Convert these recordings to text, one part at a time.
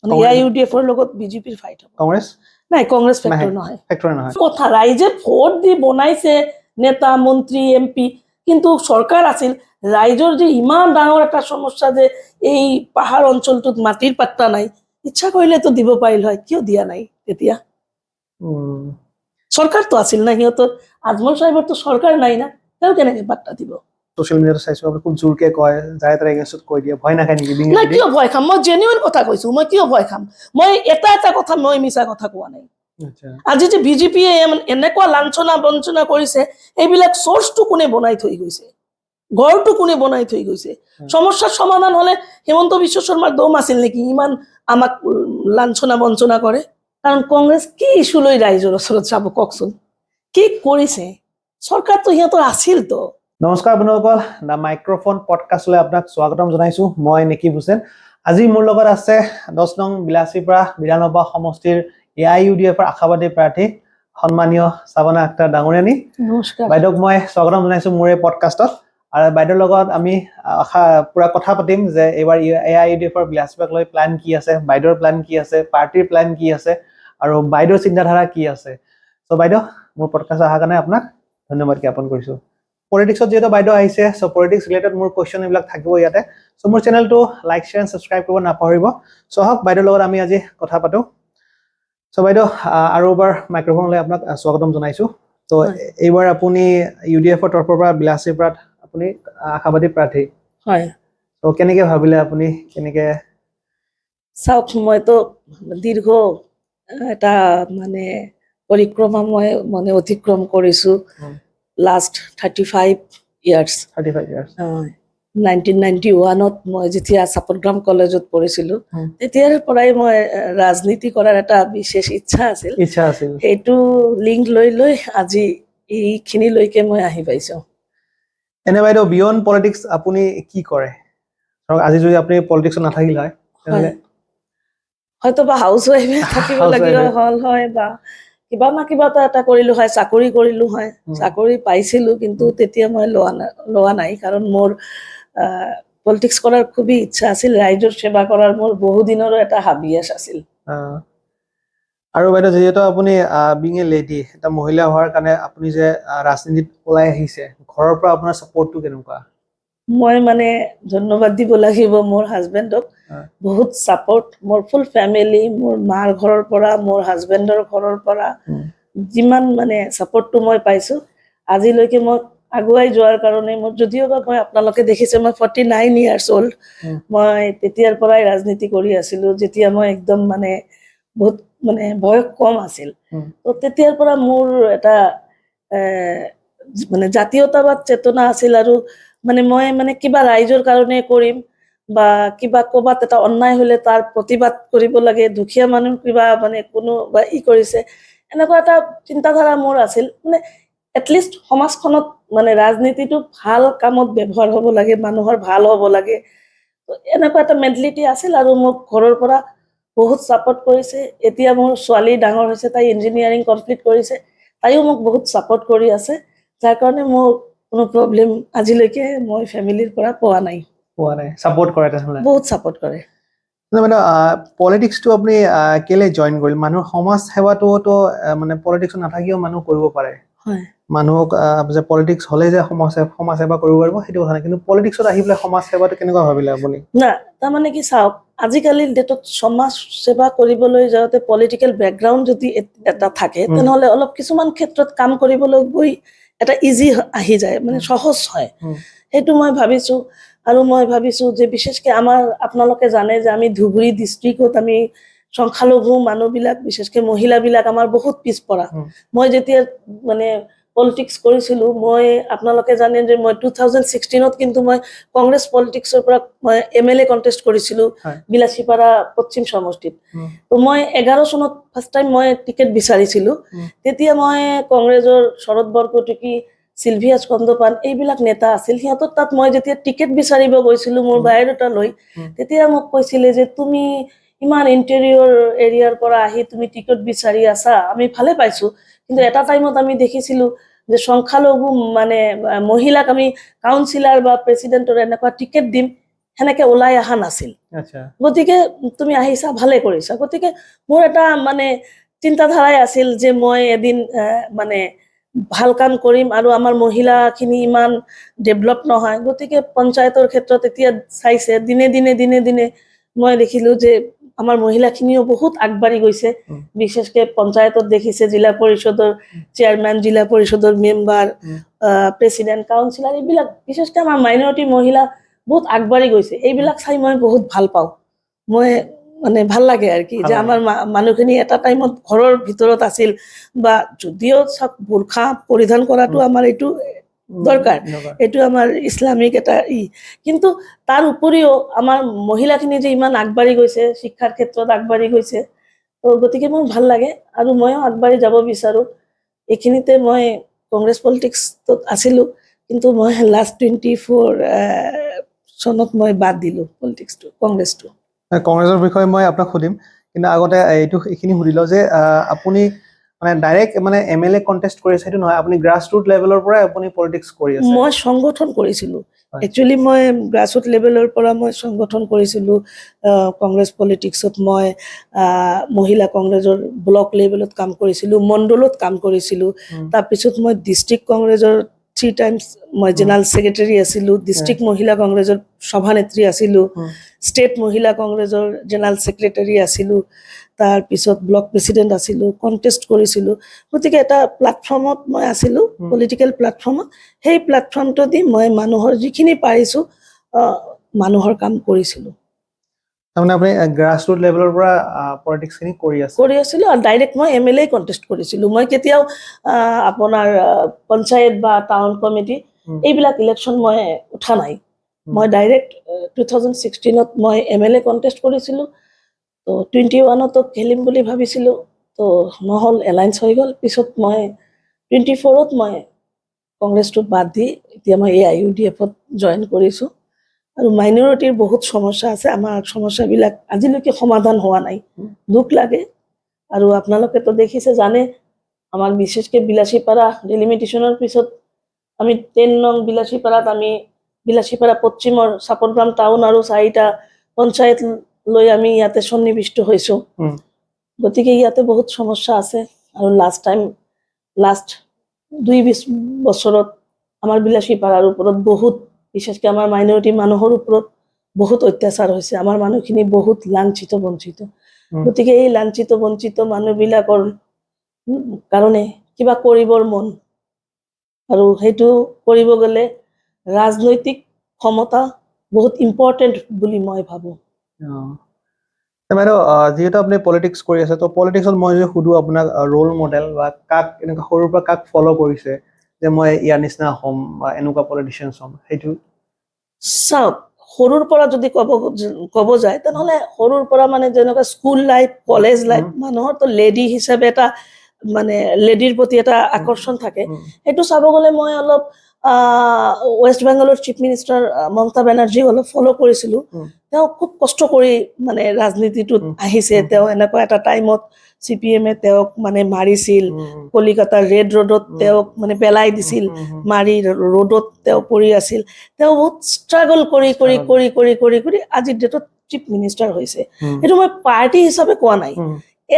মানে AIUDF-ৰ লগত বিজেপিৰ ফাইট হ'ব। কংগ্ৰেছ নাই, কংগ্ৰেছ ফেক্টৰ নহয়। কথা ৰাইজে ভোট দি বনাইছে নেতা মন্ত্ৰী MP, কিন্তু চৰকাৰ আছিল ৰাইজৰ যে ইমান ডাঙৰ এটা সমস্যা যে এই পাহাৰ অঞ্চলটোত মাটিৰ পাত্তা নাই, ইচ্ছা কৰিলেতো দিব পাৰিল হয়, কিয় দিয়া নাই তেতিয়া? চৰকাৰটো আছিল না, সিহঁতৰ আজমল সাহেবৰতো চৰকাৰ নাই না, তেওঁ কেনেকে পাত্তা দিব? সোশ্যাল মিডিয়াত চাইছো আপুনি খুব জোৰকে কয়, যায় তাৰ এগেইনষ্টত কৈ দিয়ে, ভয় নাখায় নেকি? নাই, কিয় ভয় খাম? মই জেনুইন কথা কৈছো, মই কিয় ভয় খাম? মই এটা কথা, মই মিছা কথা কোৱা নাই। আজি যে বিজেপিয়ে এনেকুৱা লাঞ্ছনা বঞ্চনা কৰিছে, এইবিলাক চৰ্চটো কোনে বনাই থৈ গৈছে, ঘৰটো কোনে বনাই থৈ গৈছে? সমস্যাৰ সমাধান হলে হেমন্ত বিশ্ব শৰ্মাৰ দম আছিল নেকি ইমান আমাক লাঞ্ছনা বঞ্চনা কৰে? কাৰণ কংগ্ৰেছ কি ইস্যু লৈ ৰাইজৰ ওচৰত যাব কওকচোন? কি কৰিছে? চৰকাৰটো সিহঁতৰ আছিল তো। নমস্কাৰ বন্ধুসকল, দা মাইক্ৰফোন পডকাষ্টলৈ আপোনাক স্বাগতম জনাইছো। মই নেকিব হুছেইন। আজি মোৰ লগত আছে 10 নং বিলাসীপাৰা বিধানসভা সমষ্টিৰ AIUDF-ৰ আশাবাদী প্ৰাৰ্থী সন্মানীয় শ্ৰাৱণা আক্তাৰ ডাঙৰীয়ানী। নমস্কাৰ বাইদেউক মই স্বাগতম জনাইছো মোৰ এই পডকাষ্টত। আৰু বাইদেউৰ লগত আমি পুৰা কথা পাতিম যে এইবাৰ AIUDF-ৰ বিলাসীপাৰাক লৈ প্লান কি আছে, বাইদেউৰ প্লান কি আছে, পাৰ্টিৰ প্লান কি আছে, আৰু বাইদেউৰ চিন্তাধাৰা কি আছে। চ' বাইদেউ, মোৰ পডকাষ্ট অহাৰ কাৰণে আপোনাক ধন্যবাদ জ্ঞাপন কৰিছো। পলিটিক্সত যেহেতু বাইদেউ আহিছে, চ' পলিটিক্স ৰিলেটেড মোৰ কুৱেশ্যন এইবিলাক থাকিব ইয়াতে। চ' মোৰ চেনেলটো লাইক শ্বেয়াৰ এণ্ড ছাবস্ক্ৰাইব কৰিব নাপাহৰিব। চ' হওক, বাইদেউৰ লগত আমি আজি কথা পাতো। চ' বাইদেউ, আৰু এবাৰ মাইক্ৰফোনলৈ আপোনাক স্বাগতম জনাইছো। ত' এইবাৰ আপুনি UDF-ৰ তৰফৰ পৰা বিলাসীপাৰাত আপুনি আশাবাদী প্ৰাৰ্থী। হয়। ত' কেনেকে ভাবিলে আপুনি? কেনেকে? চাওক, মইতো দীৰ্ঘ এটা মানে পৰিক্ৰমা মই অতিক্ৰম কৰিছো। Last 35 years. 35 ইয়াৰ্ছ। 1991-ত মই যেতিয়া চাপৰগ্ৰাম কলেজত পঢ়িছিলোঁ, তেতিয়াৰ পৰাই মই ৰাজনীতি কৰাৰ এটা বিশেষ ইচ্ছা আছিল। সেইটো লিংক লৈ লৈ আজি এইখিনিলৈকে মই আহি পাইছোঁ। এনে বাইদেউ, বিয়ণ্ড পলিটিক্স আপুনি কি কৰে? ধৰক আজি যদি আপুনি পলিটিক্সত নাথাকিল হয়, হয়তো বা হাউচ ৱাইফে থাকিব লাগিব হল হয়, বা কিবা না কিবা এটা কৰিলো হয়, চাকৰি কৰিলো হয়। চাকৰি পাইছিলো, কিন্তু তেতিয়া মই লোৱা নাই, কাৰণ মোৰ পলিটিক্স কৰাৰ খুবেই ইচ্ছা আছিল। ৰাইজৰ সেৱা কৰাৰ মোৰ বহুদিনৰ এটা হাবিয়াস আছিল। আৰু বাইদেউ, যিহেতু আপুনি বিং এ লেডি, এটা মহিলা হোৱাৰ কাৰণে আপুনি যে ৰাজনীতিত ওলাই আহিছে, ঘৰৰ পৰা আপোনাৰ ছাপোৰ্টটো কেনেকুৱা? মই ধন্যবাদ দিব লাগিব মোৰ হাজবেণ্ডক। বহুত ছাপোৰ্ট, মোৰ ফুল ফেমিলি, মোৰ মাৰ ঘৰৰ পৰা, মোৰ হাজবেণ্ডৰ ঘৰৰ পৰা যিমান ছাপোৰ্টটো মই পাইছোঁ আজিলৈকে, মই আগুৱাই যোৱাৰ কাৰণে। মোৰ যদিওবা মই আপোনালোকে দেখিছে, মই 49 ইয়াৰ্ছ অল্ড। মই তেতিয়াৰ পৰাই ৰাজনীতি কৰি আছিলোঁ, যেতিয়া মই একদম বহুত বয়স কম আছিল। তো তেতিয়াৰ পৰা মোৰ এটা জাতীয়তাবাদ চেতনা আছিল, আৰু মই কিবা ৰাইজৰ কাৰণে কৰিম, বা কিবা ক'ৰবাত এটা অন্যায় হলে তাৰ প্ৰতিবাদ কৰিব লাগে, দুখীয়া মানুহ কিবা কোনো বা কৰিছে, এনেকুৱা এটা চিন্তাধাৰা মোৰ আছিল। এটলিষ্ট সমাজখনত ৰাজনীতিটো ভাল কামত ব্যৱহাৰ হ'ব লাগে, মানুহৰ ভাল হ'ব লাগে, এনেকুৱা এটা মেণ্টেলিটি আছিল। আৰু মোক ঘৰৰ পৰা বহুত ছাপোৰ্ট কৰিছে। এতিয়া মোৰ ছোৱালী ডাঙৰ হৈছে, তাই ইঞ্জিনিয়াৰিং কমপ্লিট কৰিছে, তাইও মোক বহুত ছাপোৰ্ট কৰি আছে, যাৰ কাৰণে মোৰ কোনো প্ৰব্লেম আজিলৈকে মই ফেমিলিৰ পৰা পোৱা নাই। ছাপোৰ্ট কৰে, তেনেহ'লে বহুত ছাপোৰ্ট কৰে। পলিটিক্সটো আপুনি কেলে জইন কৰিল? মানুহৰ সমাজ সেৱাটোতো পলিটিক্সত নাথাকিও মানুহ কৰিব পাৰে। মানুহক যে পলিটিক্স হলে যে সমাজ সেৱা কৰিব পাৰিব, সেইটো কথা নাই, কিন্তু পলিটিক্সত আহি পেলাই সমাজ সেৱাটো কেনেকুৱা ভাবিলে আপুনি? না, তাৰমানে কি, চাওক, আজিকালিৰ ডেটত সমাজ সেৱা কৰিবলৈ যাওঁতে পলিটিকেল বেকগ্ৰাউণ্ড যদি এটা থাকে, তেনেহ'লে অলপ কিছুমান ক্ষেত্ৰত কাম কৰিবলৈ গৈ এটা ইজি আহি যায়, সহজ হয়। সেইটো মই ভাবিছোঁ। আৰু মই ভাবিছোঁ যে বিশেষকৈ আপোনালোকে জানে যে আমি ধুবুৰী ডিষ্ট্ৰিক্টত আমি সংখ্যালঘু মানুহবিলাক, বিশেষকৈ মহিলাবিলাক আমাৰ বহুত পিছপৰা। মই যেতিয়া পলিটিক্স কৰিছিলোঁ, আপোনালোকে জানে যে মই 2016-ত কিন্তু মই কংগ্ৰেছ পলিটিক্সৰ পৰা মই MLA কণ্টেষ্ট কৰিছিলোঁ বিলাসীপাৰা পশ্চিম সমষ্টিত। তো মই 11 চনত ফাৰ্ষ্ট টাইম মই টিকেট বিচাৰিছিলোঁ। তেতিয়া মই কংগ্ৰেছৰ শৰদ বৰকটকী, চিলভিয়া স্কন্দপান, এইবিলাক নেতা আছিল। সিহঁতৰ তাত মই যেতিয়া টিকেট বিচাৰিব গৈছিলোঁ মোৰ বায়'ডাটা লৈ, তেতিয়া মোক কৈছিলে যে তুমি ইমান ইণ্টেৰিয়ৰ এৰিয়াৰ পৰা আহি তুমি টিকেট বিচাৰি আছা, আমি ভালে পাইছোঁ, কিন্তু এটা টাইমত আমি দেখিছিলোঁ যে সংখ্যালঘু মহিলাক আমি কাউন্সিলাৰ বা প্ৰেচিডেণ্টৰ এনেকুৱা টিকেট দিম, সেনেকে ওলাই অহা নাছিল আচ্ছা গতিকে তুমি আহিছা ভালে কৰিছা গতিকে মোৰ এটা মানে চিন্তাধাৰাই আছিল যে মই এদিন মানে ভাল কাম কৰিম আৰু আমাৰ মহিলাখিনি ইমান ডেভেলপ নহয় গতিকে পঞ্চায়তৰ ক্ষেত্ৰত এতিয়া চাইছে দিনে মই দেখিলো যে আমাৰ মহিলাখিনিও বহুত আগবাঢ়ি গৈছে উম। বিশেষকৈ পঞ্চায়তত দেখিছে জিলা পৰিষদৰ চেয়াৰমেন জিলা পৰিষদৰ মেম্বাৰ প্ৰেচিডেণ্ট কাউন্সিলাৰ এইবিলাক বিশেষকৈ আমাৰ মাইনৰিটি মহিলা বহুত আগবাঢ়ি গৈছে এইবিলাক চাই মই বহুত ভাল পাওঁ মই মানে ভাল লাগে আৰু কি ভাল যে লাগে। আমাৰ মানুহখিনি এটা টাইমত ঘৰৰ ভিতৰত আছিল বা যদিও চব বোৰখা পৰিধান কৰাটো আমাৰ এইটো দৰকাৰ এইটো আমাৰ ইছলামিক এটা কিন্তু তাৰ উপৰিও আমাৰ মহিলাখিনি যে ইমান আগবাঢ়ি গৈছে শিক্ষাৰ ক্ষেত্ৰত আগবাঢ়ি গৈছে তো গতিকে মোৰ ভাল লাগে আৰু ময়ো আগবাঢ়ি যাব বিচাৰোঁ এইখিনিতে মই কংগ্ৰেছ পলিটিক্সত আছিলোঁ কিন্তু মই লাষ্ট 24 চনত মই বাদ দিলোঁ পলিটিক্সটো কংগ্ৰেছটো কংগ্ৰেছৰ বিষয়ে মই আপোনাক সুধিম কিন্তু আগতে এইখিনি সুধি লওঁ যে আপুনি মানে ডাইৰেক্ট মানে MLA কণ্টেষ্ট কৰিছে সেইটো নহয় আপুনি গ্ৰাছৰুট লেভেলৰ পৰাই আপুনি পলিটিক্স কৰি আছে মই সংগঠন কৰিছিলোঁ হয়। একচুৱেলি মই গ্ৰাছৰুট লেভেলৰ পৰা মই সংগঠন কৰিছিলোঁ কংগ্ৰেছ পলিটিক্সত মই মহিলা কংগ্ৰেছৰ ব্লক লেভেলত কাম কৰিছিলোঁ মণ্ডলত কাম কৰিছিলোঁ তাৰপিছত মই ডিষ্ট্ৰিক্ট কংগ্ৰেছৰ 3 টাইমছ মই জেনেৰেল ছেক্ৰেটাৰী আছিলোঁ ডিষ্ট্ৰিক্ট মহিলা কংগ্ৰেছৰ সভানেত্ৰী আছিলোঁ ষ্টেট মহিলা কংগ্ৰেছৰ জেনেৰেল ছেক্ৰেটাৰী আছিলোঁ তাৰপিছত ব্লক প্ৰেচিডেণ্ট আছিলোঁ কণ্টেষ্ট কৰিছিলোঁ গতিকে এটা প্লেটফৰ্মত মই আছিলোঁ পলিটিকেল প্লেটফৰ্মত সেই প্লেটফৰ্মটো দি মই মানুহৰ যিখিনি পাৰিছোঁ মানুহৰ কাম কৰিছিলোঁ তাৰমানে আপুনি গ্ৰাছৰুট লেভেলৰ পৰা পলিটিক্সখিনি কৰি আছিলোঁ আৰু ডাইৰেক্ট মই MLA কণ্টেষ্ট কৰিছিলোঁ মই কেতিয়াও আপোনাৰ পঞ্চায়ত বা টাউন কমিটি এইবিলাক ইলেকশ্যন মই উঠা নাই মই ডাইৰেক্ট 2016ত মই MLA কণ্টেষ্ট কৰিছিলোঁ তো 21তো খেলিম বুলি ভাবিছিলোঁ তো নহ'ল এলায়েন্স হৈ গ'ল পিছত মই 24ত মই কংগ্ৰেছটো বাদ দি এতিয়া মই AIUDFত জইন কৰিছোঁ আৰু মাইনৰিটিৰ বহুত সমস্যা আছে আমাৰ সমস্যাবিলাক আজিলৈকে সমাধান হোৱা নাই দুখ লাগে আৰু আপোনালোকেতো দেখিছে জানে আমাৰ বিশেষকৈ বিলাসীপাৰা ডিলিমিটেশ্যনৰ পিছত আমি 10 নং বিলাসীপাৰাত আমি বিলাসীপাৰা পশ্চিমৰ চাপৰগ্ৰাম টাউন আৰু 4টা পঞ্চায়ত লৈ আমি ইয়াতে সন্নিৱিষ্ট হৈছোঁ গতিকে ইয়াতে বহুত সমস্যা আছে আৰু লাষ্ট 2 বছৰত আমাৰ বিলাসীপাৰাৰ ওপৰত বহুত বিশেষকৈ আমাৰ মাইনৰিটি মানুহৰ ওপৰত বহুত অত্যাচাৰ হৈছে আমাৰ মানুহখিনি বহুত লাঞ্ছিত বঞ্চিত গতিকে এই লাঞ্ছিত বঞ্চিত মানুহবিলাকৰ কাৰণে কিবা কৰিবৰ মন আৰু সেইটো কৰিব গ'লে ৰাজনৈতিক ক্ষমতা বহুত ইম্পৰ্টেণ্ট বুলি মই ভাবোঁ বাইদেউ যিহেতু আপুনি পলিটিক্স কৰি আছে তো পলিটিক্সত মই যদি সুধোঁ আপোনাক ৰোল মডেল বা কাক এনেকুৱা সৰুৰ পৰা কাক ফ'ল' কৰিছে যে মই ইয়াৰ নিচিনা হ'ম বা এনেকুৱা পলিটিচিয়ানছ হ'ম সেইটো চাওক সৰুৰ পৰা যদি ক'ব যায় তেনেহ'লে সৰুৰ পৰা মানে যেনেকুৱা স্কুল লাইফ কলেজ লাইফ মানুহৰতো লেডি হিচাপে এটা মানে লেডিৰ প্ৰতি এটা আকৰ্ষণ থাকে সেইটো চাব গ'লে মই অলপ ৱেষ্ট বেংগলৰ চিফ মিনিষ্টাৰ মমতা বেনাৰ্জী অলপ ফ'ল' কৰিছিলোঁ তেওঁ খুব কষ্ট কৰি মানে ৰাজনীতিটোত আহিছে তেওঁ এনেকুৱা এটা টাইমত CPM-এ তেওঁক মানে মাৰিছিল কলিকতাৰ ৰেড ৰোডত তেওঁক মানে পেলাই দিছিল মাৰি ৰোডত তেওঁ পৰি আছিল তেওঁ বহুত ষ্ট্ৰাগল কৰি আজিৰ ডেটত চিফ মিনিষ্টাৰ হৈছে এইটো মই পাৰ্টি হিচাপে কোৱা নাই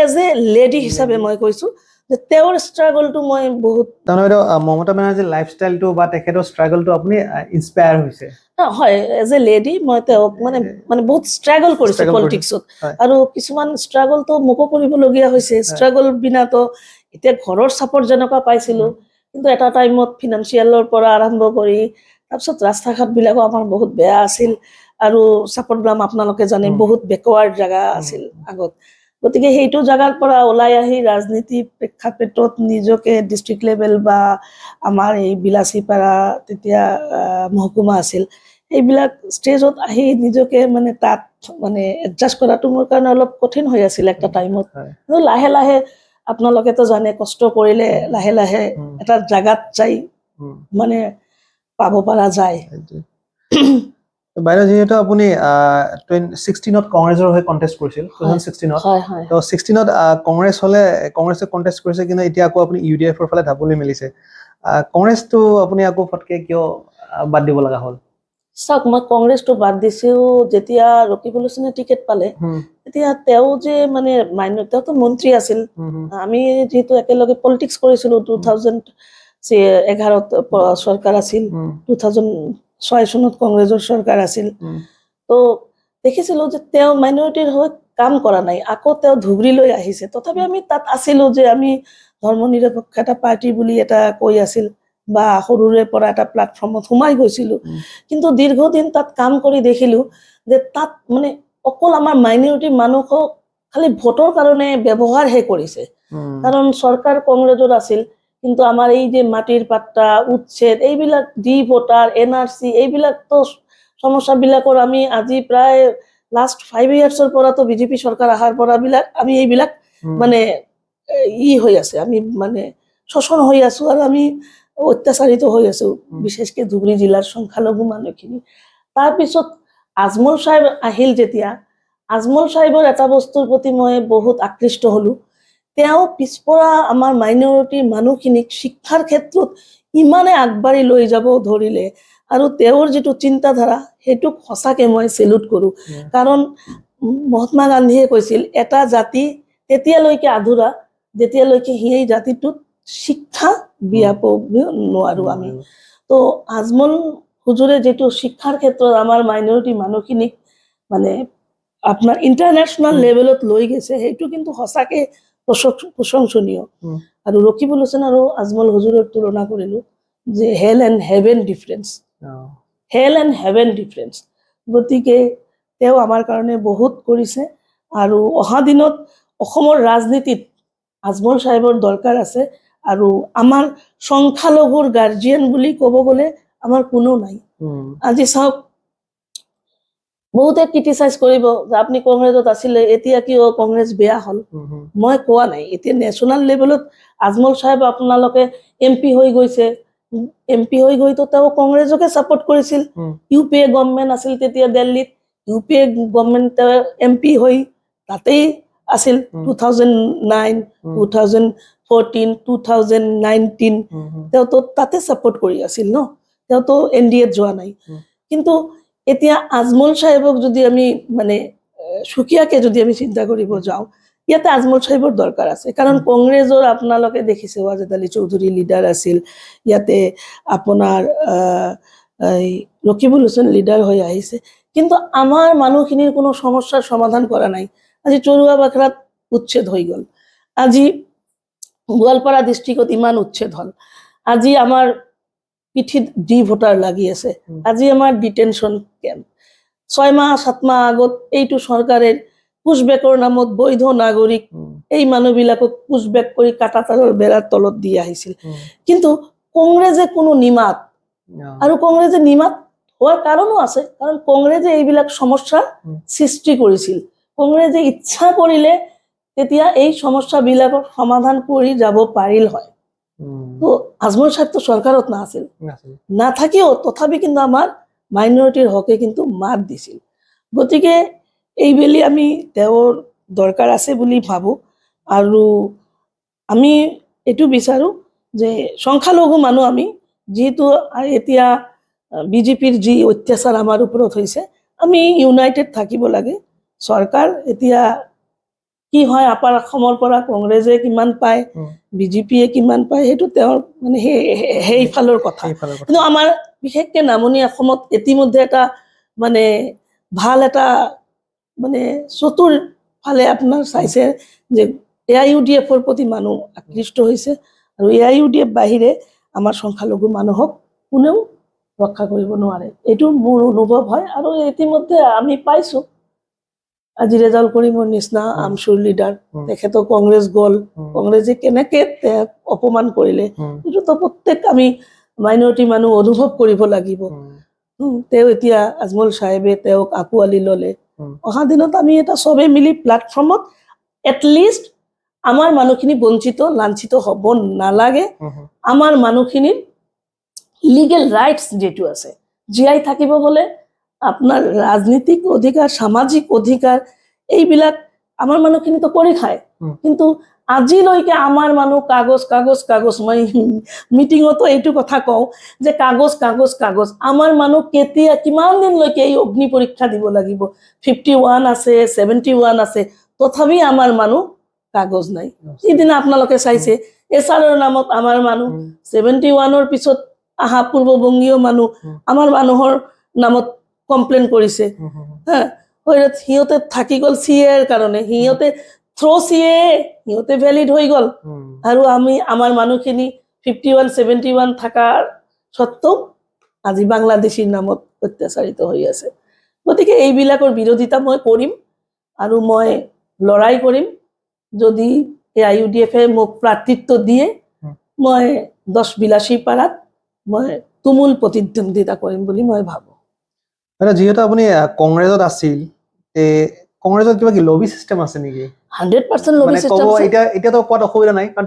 এজ এ লেডি হিচাপে মই কৈছোঁ যে তেওঁৰ ষ্ট্ৰাগলটো মই বহুত তাৰমানে মমতা বেনাৰ্জীৰ লাইফষ্টাইলটো বা তেখেতৰ ষ্ট্ৰাগলটো আপুনি ইনস্পায়াৰ হৈছে হয় এজ এ লেডি মই তেওঁক মানে বহুত ষ্ট্ৰাগল কৰিছোঁ পলিটিক্সত আৰু কিছুমান ষ্ট্ৰাগলটো মোকো কৰিবলগীয়া হৈছে ষ্ট্ৰাগল বিনাতো এতিয়া ঘৰৰ চাপৰ্ট যেনেকুৱা পাইছিলোঁ কিন্তু এটা টাইমত ফিনান্সিয়েলৰ পৰা আৰম্ভ কৰি তাৰপিছত ৰাস্তা ঘাটবিলাকো আমাৰ বহুত বেয়া আছিল আৰু চাপৰগ্ৰাম আপোনালোকে জানে বহুত বেকৱাৰ্ড জেগা আছিল আগত গতিকে সেইটো জেগাৰ পৰা ওলাই আহি ৰাজনীতি প্ৰেক্ষাপটত নিজকে ডিষ্ট্ৰিক্ট লেভেল বা আমাৰ এই বিলাসীপাৰা তেতিয়া মহকুমা আছিল এইবিলাক ষ্টেজত আহি নিজকে মানে তাত মানে এডজাষ্ট কৰাটো মোৰ কাৰণে অলপ কঠিন হৈ আছিল একটা টাইমত কিন্তু লাহে লাহে আপোনালোকেতো জানে কষ্ট কৰিলে লাহে লাহে এটা জাগাত যাই মানে পাব পৰা যায় বাইদেউ যিহেতু আপুনি 2016ত কংগ্ৰেছৰ হৈ কণ্টেষ্ট কৰিছিল 2016ত তো 16ত কংগ্ৰেছ হ'লে কংগ্ৰেছে কণ্টেষ্ট কৰিছে কিন্তু এতিয়া আকৌ আপুনি UDF-ৰ ফালে ঢাপলি মেলিছে কংগ্ৰেছটো আপুনি আকৌ ফটকে কিয় বাদ দিব লগা হ'ল চাওক মই কংগ্ৰেছটো বাদ দিছোঁ যেতিয়া ৰকিবুল হুছেইনে টিকেট পালে তেতিয়া তেওঁ যে মানে তেওঁতো মন্ত্ৰী আছিল আমি যিহেতু একেলগে পলিটিক্স কৰিছিলো 2011 চৰকাৰ আছিল 2006 চনত কংগ্ৰেছৰ চৰকাৰ আছিল তো দেখিছিলো যে তেওঁ মাইনৰিটিৰ হৈ কাম কৰা নাই আকৌ তেওঁ ধুবুৰীলৈ আহিছে তথাপি আমি তাত আছিলো যে আমি ধৰ্ম নিৰপেক্ষ এটা পাৰ্টি বুলি এটা কৈ আছিল বা সৰুৰে পৰা এটা প্লেটফৰ্মত সোমাই গৈছিলো কিন্তু দীৰ্ঘদিন তাত কাম কৰি দেখিলো যে তাত মানে অকল আমাৰ মাইনৰিটি মানুহক খালি ভোটৰ কাৰণে ব্যৱহাৰহে কৰিছে কাৰণ চৰকাৰ কংগ্ৰেছৰ আছিল কিন্তু আমাৰ এই যে মাটিৰ পাট্টা উচ্ছেদ এইবিলাক ডি ভোটাৰ NRC এইবিলাকতো সমস্যাবিলাকৰ আমি আজি প্ৰায় লাষ্ট 5 ইয়াৰ্ছৰ পৰাতো বিজেপি চৰকাৰ অহাৰ পৰা আমি এইবিলাক মানে হৈ আছে আমি মানে শোষণ হৈ আছো আৰু আমি অত্যাচাৰিত হৈ আছো বিশেষকৈ ধুবুৰী জিলাৰ সংখ্যালঘু মানুহখিনি তাৰপিছত আজমল সাহেব আহিল যেতিয়া আজমল সাহেবৰ এটা বস্তুৰ প্ৰতি মই বহুত আকৃষ্ট হলো তেওঁ পিছপৰা আমাৰ মাইনৰিটিৰ মানুহখিনিক শিক্ষাৰ ক্ষেত্ৰত ইমানে আগবাঢ়ি লৈ যাব ধৰিলে আৰু তেওঁৰ যিটো চিন্তাধাৰা সেইটোক সঁচাকৈ মই চেলুট কৰোঁ কাৰণ মহাত্মা গান্ধীয়ে কৈছিল এটা জাতি তেতিয়ালৈকে আধৰুৱা যেতিয়ালৈকে সেই জাতিটোত শিক্ষা বিয়াব নোৱাৰো আমি তো আজমল হুজুৰে যেটো শিক্ষাৰ ক্ষেত্ৰত আমাৰ মাইনৰিটি মানুহখিনিক মানে আপোনাৰ ইন্টাৰনেশ্যনেল লেভেলত লৈ গৈছে সেইটো কিন্তু সঁচাকৈ প্ৰশংসনীয় আৰু ৰকিবুল হুছেইন আৰু আজমল হুজুৰৰ তুলনা কৰিলো যে হেল এণ্ড হেভেন ডিফাৰেঞ্চ গতিকে তেওঁ আমাৰ কাৰণে বহুত কৰিছে আৰু অহা দিনত অসমৰ ৰাজনীতিত আজমল সাহেবৰ দৰকাৰ আছে আৰু আমাৰ সংখ্যালঘুৰ গাৰ্জিয়ান বুলি ক'ব গ'লে আমাৰ কোনো নাই আজি চাওক বহুতে ক্ৰিটিচাইজ কৰিব যে আপুনি কংগ্ৰেছত আছিলে এতিয়া কিয় কংগ্ৰেছ বেয়া হ'ল মই কোৱা নাই এতিয়া নেশ্যনেল লেভেলত আজমল সাহেব আপোনালোকে MP হৈ গৈছে MP হৈ গৈ তো তেওঁ কংগ্ৰেছকে ছাপোৰ্ট কৰিছিল UPA গভৰ্ণমেণ্ট আছিল তেতিয়া দিল্লীত UPA গভৰ্ণমেণ্ট MP হৈ তাতেই আছিল 2009 2014 2019 তেওঁ তো তাতে ছাপোৰ্ট কৰি আছিল ন তেওঁ তো NDAত যোৱা নাই কিন্তু এতিয়া আজমল সাহেবক যদি আমি মানে সুকীয়াকে যদি আমি চিন্তা কৰিব যাওঁ ইয়াতে আজমল সাহেবৰ দৰকাৰ আছে কাৰণ কংগ্ৰেছৰ আপোনালোকে দেখিছে ৱাজেদ আলী চৌধুৰী লিডাৰ আছিল ইয়াতে আপোনাৰ ৰকিবুল হুছেইন লিডাৰ হৈ আহিছে কিন্তু আমাৰ মানুহখিনিৰ কোনো সমস্যাৰ সমাধান কৰা নাই আজি চৰুৱা বাখৰাত উচ্ছেদ হৈ গ'ল আজি গোৱালপাৰা ডিষ্ট্ৰিক্টত ইমান উচ্ছেদ হ'ল আজি আমাৰ পিঠিত ডি ভোটাৰ লাগি আছে আজি আমাৰ ডিটেনশ্যন কেম্প 6 মাহ 7 মাহ আগত এইটো চৰকাৰে পুছবেকৰ নামত বৈধ নাগৰিক এই মানুহবিলাকক পুছবেক কৰি কাটাতাৰৰ বেৰাৰ তলত দি আহিছিল কিন্তু কংগ্ৰেছে কোনো নিমাত আৰু কংগ্ৰেছে নিমাত হোৱাৰ কাৰণো আছে কাৰণ কংগ্ৰেছে এইবিলাক সমস্যাৰ সৃষ্টি কৰিছিল কংগ্ৰেছে ইচ্ছা কৰিলে তেতিয়া এই সমস্যাবিলাকৰ সমাধান কৰি যাব পাৰিল হয় তো আজমল সাহেব তো চৰকাৰত নাছিল নাথাকিও তথাপি কিন্তু আমাৰ মাইনৰিটিৰ হকে কিন্তু মাত দিছিল গতিকে এইবেলি আমি তেওঁৰ দৰকাৰ আছে বুলি ভাবোঁ আৰু আমি এইটো বিচাৰোঁ যে সংখ্যালঘু মানুহ আমি যেহেতু এতিয়া বিজেপিৰ যি অত্যাচাৰ আমাৰ ওপৰত হৈছে আমি ইউনাইটেড থাকিব লাগে চৰকাৰ এতিয়া কি হয় আপাৰ অসমৰ পৰা কংগ্ৰেছে কিমান পায় বিজেপিয়ে কিমান পায় সেইটো তেওঁৰ মানে সেইফালৰ কথা কিন্তু আমাৰ বিশেষকৈ নামনি অসমত ইতিমধ্যে এটা মানে ভাল এটা মানে চতুৰ ফালে আপোনাৰ চাইছে যে AIUDFৰ প্ৰতি মানুহ আকৃষ্ট হৈছে আৰু AIUDF বাহিৰে আমাৰ সংখ্যালঘু মানুহক কোনেও ৰক্ষা কৰিব নোৱাৰে এইটো মোৰ অনুভৱ হয় আৰু ইতিমধ্যে আমি পাইছোঁ আজি ৰেজাল্ট কৰিমৰ নিচিনা আমচুৰ লিডাৰ তেখেতক কংগ্ৰেছ গ'ল কংগ্ৰেছে কেনেকৈ অপমান কৰিলে এইটোতো প্ৰত্যেক আমি মাইনৰিটি মানুহ অনুভৱ কৰিব লাগিব তেওঁ এতিয়া আজমল সাহেবে তেওঁক আঁকোৱালি ল'লে অহা দিনত আমি এটা চবে মিলি প্লেটফৰ্মত এটলিষ্ট আমাৰ মানুহখিনি বঞ্চিত লাঞ্ছিত হ'ব নালাগে আমাৰ মানুহখিনিৰ লিগেল ৰাইটছ যেটো আছে জীয়াই থাকিব গ'লে আপোনাৰ ৰাজনীতিক অধিকাৰ সামাজিক অধিকাৰ এইবিলাক আমাৰ মানুহখিনিতো কৰি খায় উম। কিন্তু আজিলৈকে আমাৰ মানুহ কাগজ কাগজ কাগজ মই মিটিঙতো এইটো কথা কওঁ যে কাগজ কাগজ কাগজ আমাৰ মানুহ কেতিয়া কিমান দিনলৈকে এই অগ্নি পৰীক্ষা দিব লাগিব 51 আছে 71 আছে তথাপি আমাৰ মানুহ কাগজ নাই সিদিনা আপোনালোকে চাইছে এছআৰৰ নামত আমাৰ মানুহ 71ৰ পিছত আহা পূৰ্ববংগীয় মানুহ আমাৰ মানুহৰ নামত কমপ্লেইন কৰিছে হা সিহঁতে থাকি গ'ল চিএৰ কাৰণে সিহঁতে থ্ৰ' চিএ সিহঁতে ভেলিড হৈ গ'ল আৰু আমাৰ মানুহখিনি 51 71 থকাৰ সত্ত্বেও আজি বাংলাদেশীৰ নামত অত্যাচাৰিত হৈ আছে গতিকে এইবিলাকৰ বিৰোধিতা মই কৰিম আৰু মই লৰাই কৰিম যদি AIUDF-এ মোক প্ৰাৰ্থিত্ব দিয়ে মই 10 বিলাসী পাৰাত মই তুমুল প্ৰতিদ্বন্দ্বিতা কৰিম বুলি মই ভাবো যিহেতু আপুনি কংগ্ৰেছত আছিল কংগ্ৰেছত কিবা কি লবি চিষ্টেম আছে নেকি 100% লবি মানে চিষ্টেম ক'ব এতিয়াতো কোৱাত অসুবিধা নাই কাৰণ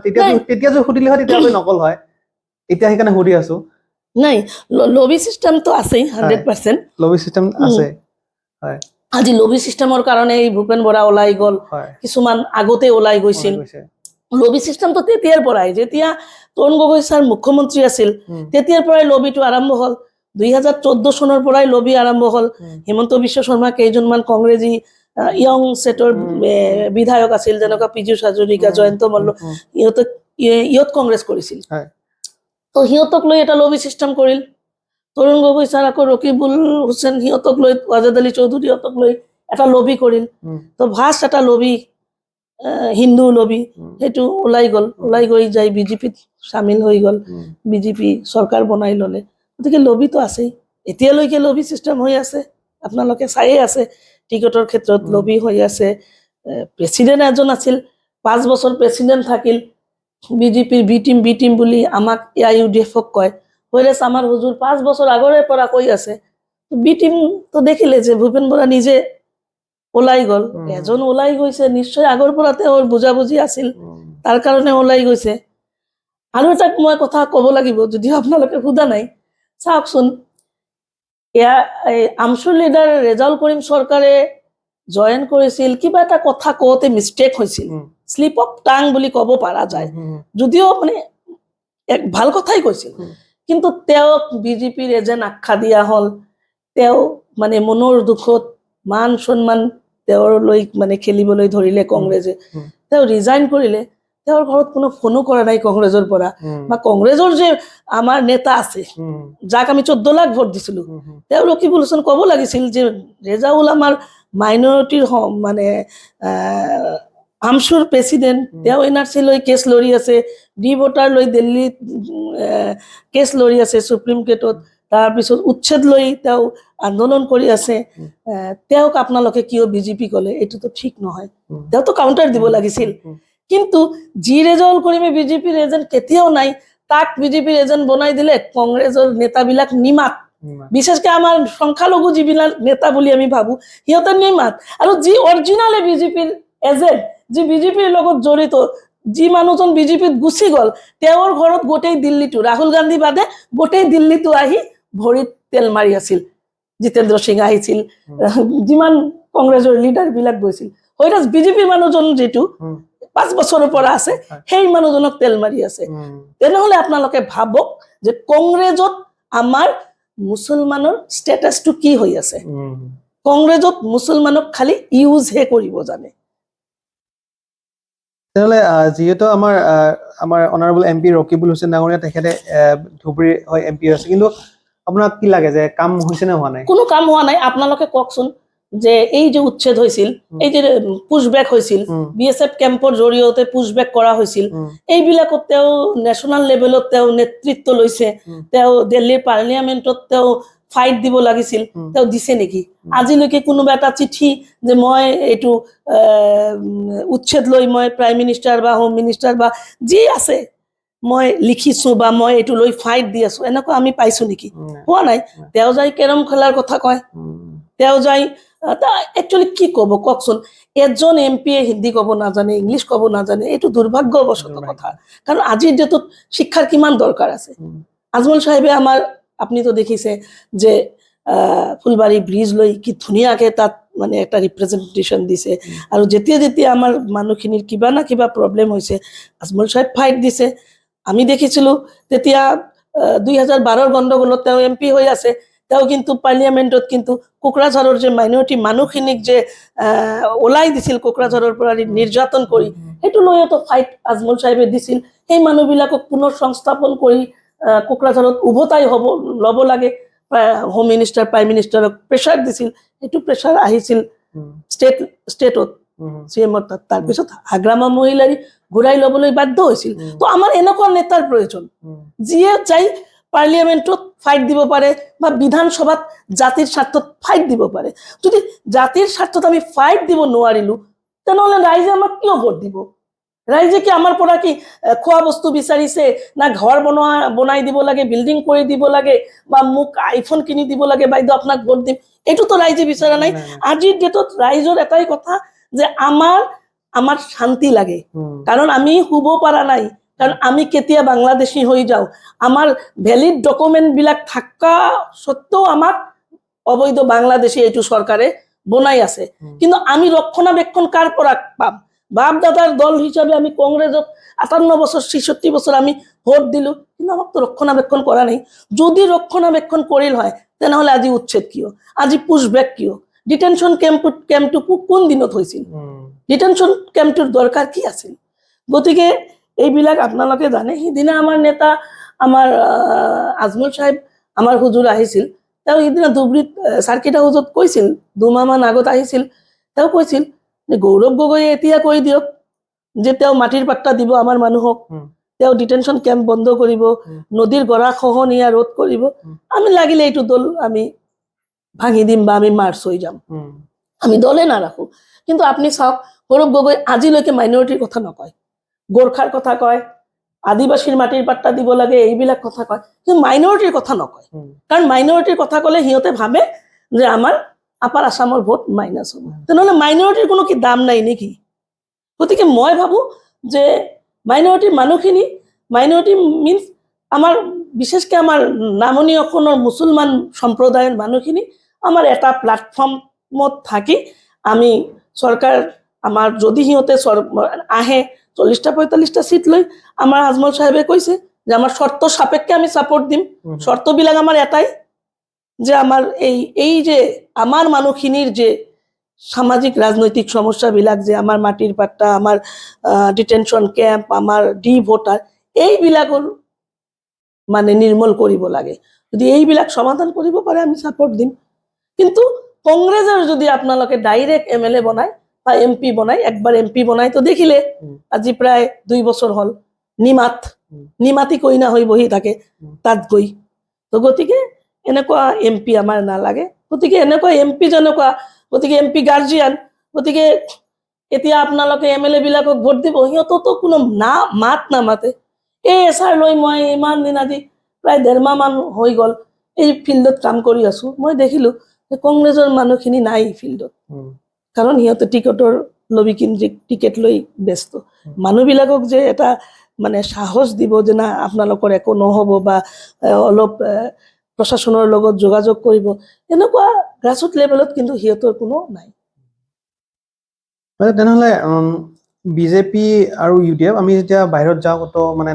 তেতিয়া যদি সুধিলে হয় তেতিয়া আপুনি নকল হয় এতিয়া সেইকাৰণে সুধি আছো নাই লবি চিষ্টেমটো আছে 100% লবি চিষ্টেম আছে হয় আজি লবি চিষ্টেমৰ কাৰণে এই ভূপেন বৰা ওলাই গ'ল কিছুমান আগতে ওলাই গৈছিল লবি চিষ্টেমটো তেতিয়াৰ পৰাই যেতিয়া তৰুণ গগৈ ছাৰ মুখ্যমন্ত্ৰী আছিল তেতিয়াৰ পৰাই লবিটো আৰম্ভ হ'ল 2014 চনৰ পৰাই লবি আৰম্ভ হ'ল হিমন্ত বিশ্ব শৰ্মা কেইজনমান কংগ্ৰেছী ইয়ং সেটৰ বিধায়ক আছিল যেনেকুৱা পীযুষ হাজৰিকা জয়ন্ত মল্ল ইয়ত কংগ্ৰেছ কৰিছিল তো সিহঁতক লৈ এটা লবি চিষ্টেম কৰিল তৰুণ গগৈ ছাৰ আকৌ ৰকিবুল হুছেইন সিহঁতক লৈ ৱাজেদ আলী চৌধুৰীহঁতক লৈ এটা লবি কৰিল তো ভাষ্ট এটা লবি হিন্দু লবি সেইটো ওলাই গৈ যাই বিজেপিত সামিল হৈ গ'ল বিজেপি চৰকাৰ বনাই ল'লে গতিকে লবিটো আছেই এতিয়ালৈকে লবি চিষ্টেম হৈ আছে আপোনালোকে চাইয়ে আছে টিকটৰ ক্ষেত্ৰত লবি হৈ আছে প্ৰেচিডেণ্ট এজন আছিল 5 বছৰ প্ৰেচিডেণ্ট থাকিল বিজেপিৰ বি টিম বুলি আমাক AIUDF-ক কয় হৈলেছ আমাৰ হুজুৰ 5 বছৰ আগৰে পৰা কৈ আছে বি টিম তো দেখিলে যে ভূপেন বৰা নিজে ওলাই গ'ল এজন ওলাই গৈছে নিশ্চয় আগৰ পৰা তেওঁৰ বুজাবুজি আছিল তাৰ কাৰণে ওলাই গৈছে আৰু এটা মই কথা ক'ব লাগিব যদিও আপোনালোকে সোধা নাই চাওকচোন আমচুৰ লিডাৰ ৰেজাউল কৰিম চৰকাৰে জয়েন কৰিছিল কিবা এটা কথা কওঁতে মিষ্টেক হৈছিল স্লিপ অফ টাং বুলি ক'ব পৰা যায় যদিও মানে এক ভাল কথাই কৈছিল কিন্তু তেওঁক বিজেপিৰ এজেণ্ট আখ্যা দিয়া হ'ল তেওঁ মানে মনৰ দুখত মান সন্মান তেওঁৰ লৈ মানে খেলিবলৈ ধৰিলে কংগ্ৰেছে তেওঁ ৰিজাইন কৰিলে তেওঁৰ ঘৰত কোনো ফোনো কৰা নাই কংগ্ৰেছৰ পৰা বা কংগ্ৰেছৰ যে আমাৰ নেতা আছে যাক আমি 14 লাখ ভোট দিছিলো তেওঁ ৰকিবুল হুছেইন ক'ব লাগিছিল যে ৰেজাউল আমাৰ মাইনৰিটিৰ মানে আমচুৰ প্ৰেচিডেণ্ট তেওঁ NRC লৈ কেছ লৰি আছে ডি ভোটাৰ লৈ দিল্লীত কেছ লৰি আছে সুপ্ৰিম কোৰ্টত তাৰপিছত উচ্ছেদ লৈ তেওঁ আন্দোলন কৰি আছে তেওঁক আপোনালোকে কিয় বিজেপি ক'লে এইটোতো ঠিক নহয় তেওঁতো কাউণ্টাৰ দিব লাগিছিল কিন্তু যি ৰেজাউল কৰিমে বিজেপিৰ এজেণ্ট কেতিয়াও নাই তাক বিজেপিৰ এজেণ্ট বনাই দিলে কংগ্ৰেছৰ নেতাবিলাক নিমাত বিশেষকৈ আমাৰ সংখ্যালঘু যিবিলাক নেতা বুলি আমি ভাবো সিহঁতে নিমাত আৰু যি অৰিজিনালে বিজেপিৰ এজেণ্ট যি বিজেপিৰ লগত জড়িত যি মানুহজন বিজেপিত গুচি গ'ল তেওঁৰ ঘৰত গোটেই দিল্লীটো ৰাহুল গান্ধী বাদে গোটেই দিল্লীটো আহি ভৰিত তেল মাৰি আছিল জিতেন্দ্ৰ সিং আহিছিল যিমান কংগ্ৰেছৰ লিডাৰ বিলাক গৈছিল হয়তো বিজেপিৰ মানুহজন যিটো 5 বছৰৰ পৰা আছে সেই মানুহজনক তেল মাৰি আছে তেনেহলে আপোনালোকে ভাবক যে কংগ্ৰেছত আমাৰ মুছলমানৰ ষ্টেটাছটো কি হৈ আছে কংগ্ৰেছত মুছলমানক খালি ইউজহে কৰিব জানে তেনেহলে যিহেতু আমাৰ অনাৰেবল MP ৰকিবুল হুছেইন ডাঙৰীয়া তেখেতে ধুবুৰী হয় MP আছে কিন্তু আপোনাক কি লাগে যে কাম হৈছে নে হোৱা নাই কোনো কাম হোৱা নাই আপোনালোকে কওকচোন যে এই যে উচ্ছেদ হৈছিল এই যে পুশবেক হৈছিল BSF কেম্পৰ জৰিয়তে পুশবেক কৰা হৈছিল এইবিলাকত তেওঁ নেশ্যনেল লেভেলত তেওঁ নেতৃত্ব লৈছে তেওঁ দিল্লীৰ পাৰ্লিয়ামেণ্টত তেওঁ ফাইট দিব লাগিছিল তেওঁ দিছে নেকি আজিলৈকে কোনোবা এটা চিঠি যে মই এইটো উচ্ছেদ লৈ মই প্ৰাইম মিনিষ্টাৰ বা হোম মিনিষ্টাৰ বা যি আছে মই লিখিছো বা মই এইটো লৈ ফাইট দি আছো এনেকুৱা আমি পাইছো নেকি হোৱা নাই তেওঁ যাই কেৰম খেলাৰ কথা কয় তেওঁ যাই একচুয়ালি কি ক'ব কওকচোন এজন এমপিয়ে হিন্দী ক'ব নাজানে ইংলিছ ক'ব নাজানে এইটো দুৰ্ভাগ্যবশত কথা কাৰণ আজিৰ ডেটত শিক্ষাৰ কিমান দৰকাৰ আছে আজমল সাহেবে আমাৰ আপনি তো দেখিছে যে ফুলবাৰী ব্ৰিজ লৈ কি ধুনীয়াকে তাত মানে এটা ৰিপ্ৰেজেণ্টেশ্যন দিছে আৰু যেতিয়া যেতিয়া আমাৰ মানুহখিনিৰ কিবা না কিবা প্ৰব্লেম হৈছে আজমল সাহেব ফাইট দিছে আমি দেখিছিলোঁ তেতিয়া 2012 গণ্ডগোলত তেওঁ MP হৈ আছে তেওঁ কিন্তু পাৰ্লিয়ামেণ্টত কিন্তু কোকৰাঝাৰৰ যে মাইনৰিটি মানুহখিনিক যে ওলাই দিছিল কোকৰাঝাৰৰ পৰা নিৰ্যাতন কৰি সেইটো লৈতো ফাইট আজমল সাহেবে দিছিল সেই মানুহবিলাকক পুনৰ সংস্থাপন কৰি কোকৰাঝাৰত উভতাই ল'ব লাগে হোম মিনিষ্টাৰ প্ৰাইম মিনিষ্টাৰক প্ৰেছাৰ দিছিল সেইটো প্ৰেছাৰ আহিছিল ষ্টেটত CM-ৰ তাত তাৰপিছত হাগ্ৰামা মহিলাৰী ঘূৰাই ল'বলৈ বাধ্য হৈছিল তো আমাৰ এনেকুৱা নেতাৰ প্ৰয়োজন যিয়ে যাই পাৰ্লিয়ামেণ্টত ফাইট দিব পাৰে বা বিধানসভাত জাতিৰ স্বাৰ্থত ফাইট দিব পাৰে যদি জাতিৰ স্বাৰ্থত আমি ফাইট দিব নোৱাৰিলোঁ তেনেহ'লে ৰাইজে আমাক কিয় ভোট দিব ৰাইজে কি আমাৰ পৰা কি খোৱা বস্তু বিচাৰিছে না ঘৰ বনাই দিব লাগে বিল্ডিং কৰি দিব লাগে বা মোক আইফোন কিনি দিব লাগে বাইদেউ আপোনাক ভোট দিম এইটোতো ৰাইজে বিচৰা নাই আজিৰ ডেটত ৰাইজৰ এটাই কথা যে আমাৰ শান্তি লাগে কাৰণ আমি শুব পৰা নাই কাৰণ আমি কেতিয়া বাংলাদেশী হৈ যাওঁ আমাৰ ভ্যালিড ডকুমেণ্টবিলাক থকা সত্ত্বেও আমাক অবৈধ বাংলাদেশী এইটো চৰকাৰে বনাই আছে কিন্তু আমি ৰক্ষণাবেক্ষণ কাৰ পৰা পাম বাপ দাদাৰ দল হিচাপে আমি কংগ্ৰেছক 58 বছৰ 66 বছৰ আমি ভোট দিলোঁ কিন্তু আমাকতো ৰক্ষণাবেক্ষণ কৰা নাই যদি ৰক্ষণাবেক্ষণ কৰিল হয় তেনেহ'লে আজি উচ্ছেদ কিয় আজি পুশবেক কিয় ডিটেনশ্যন কেম্পটো কোন দিনত হৈছিল ডিটেনশ্যন কেম্পটোৰ দৰকাৰ কি আছিল গতিকে এইবিলাক আপোনালোকে জানে সিদিনা আমাৰ নেতা আমাৰ আজমল সাহেব আমাৰ হুজুৰ আহিছিল তেওঁ সিদিনা ধুবুৰীত চাৰ্কিট হাউচত কৈছিল 2 মাহমান আগত আহিছিল তেওঁ কৈছিল যে গৌৰৱ গগৈয়ে এতিয়া কৈ দিয়ক যে তেওঁ মাটিৰ পাট্টা দিব আমাৰ মানুহক তেওঁ ডিটেনশ্যন কেম্প বন্ধ কৰিব নদীৰ গৰা খহনীয়া ৰোধ কৰিব আমি লাগিলে এইটো দল আমি ভাঙি দিম বা আমি মাৰ্চ হৈ যাম আমি দলে নাৰাখোঁ কিন্তু আপুনি চাওক গৌৰৱ গগৈ আজিলৈকে মাইনৰিটিৰ কথা নকয় গোৰ্খাৰ কথা কয় আদিবাসীৰ মাটিৰ পাট্টা দিব লাগে এইবিলাক কথা কয় কিন্তু মাইনৰিটিৰ কথা নকয় কাৰণ মাইনৰিটিৰ কথা ক'লে সিহঁতে ভাবে যে আমাৰ আপাৰ আসামৰ ভোট মাইনাছ হ'ব তেনেহ'লে মাইনৰিটিৰ কোনো কি দাম নাই নেকি গতিকে মই ভাবোঁ যে মাইনৰিটিৰ মানুহখিনি মাইনৰিটি মিনছ আমাৰ বিশেষকৈ আমাৰ নামনি অসমৰ মুছলমান সম্প্ৰদায়ৰ মানুহখিনি আমাৰ এটা প্লেটফৰ্মত থাকি আমি চৰকাৰ আমাৰ যদি সিহঁতে আহে 40টা 45টা সিট লৈ আমাৰ আজমল সাহেবে কৈছে যে আমাৰ শৰ্ত সাপেক্ষে আমি সাপোৰ্ট দিম শৰ্তবিলাক আমাৰ এটাই যে আমাৰ এই যে আমাৰ মানুহখিনিৰ যে সামাজিক ৰাজনৈতিক সমস্যাবিলাক যে আমাৰ মাটিৰ পাট্টা আমাৰ ডিটেনশ্যন কেম্প আমাৰ ভোটাৰ এইবিলাকৰ মানে নিৰ্মূল কৰিব লাগে যদি এইবিলাক সমাধান কৰিব পাৰে আমি সাপোৰ্ট দিম কিন্তু কংগ্ৰেছৰ যদি আপোনালোকে ডাইৰেক্ট MLA বনায় বা MP বনায় একবাৰ MP বনায় তো দেখিলে আজি প্ৰায় 2 বছৰ হ'ল নিমাতি কইনা হৈ বহি থাকে তাত গৈ তো গতিকে এনেকুৱা MP আমাৰ নালাগে গতিকে এনেকুৱা MP যেনেকুৱা গতিকে MP গাৰ্জিয়ান গতিকে এতিয়া আপোনালোকে MLA বিলাকক ভোট দিব সিহঁততো কোনো মাত নামাতে এই এছাৰ লৈ মই ইমান দিন আজি প্ৰায় 1.5 মাহ মান হৈ গ'ল এই ফিল্ডত কাম কৰি আছোঁ মই দেখিলোঁ যে কংগ্ৰেছৰ মানুহখিনি নাই ফিল্ডত কাৰণ সিহঁতে টিকটৰ লবি টিকেট লৈ ব্যস্ত মানুহবিলাকক যে এটা মানে সাহস দিব যে না আপোনালোকৰ একো নহ'ব বা অলপ প্ৰশাসনৰ লগত যোগাযোগ কৰিব এনেকুৱা গ্ৰাছৰুট লেভেলত কিন্তু সিহঁতৰ কোনো নাই মানে তেনেহ'লে বিজেপি আৰু UDF আমি যেতিয়া বাহিৰত যাওঁ তো মানে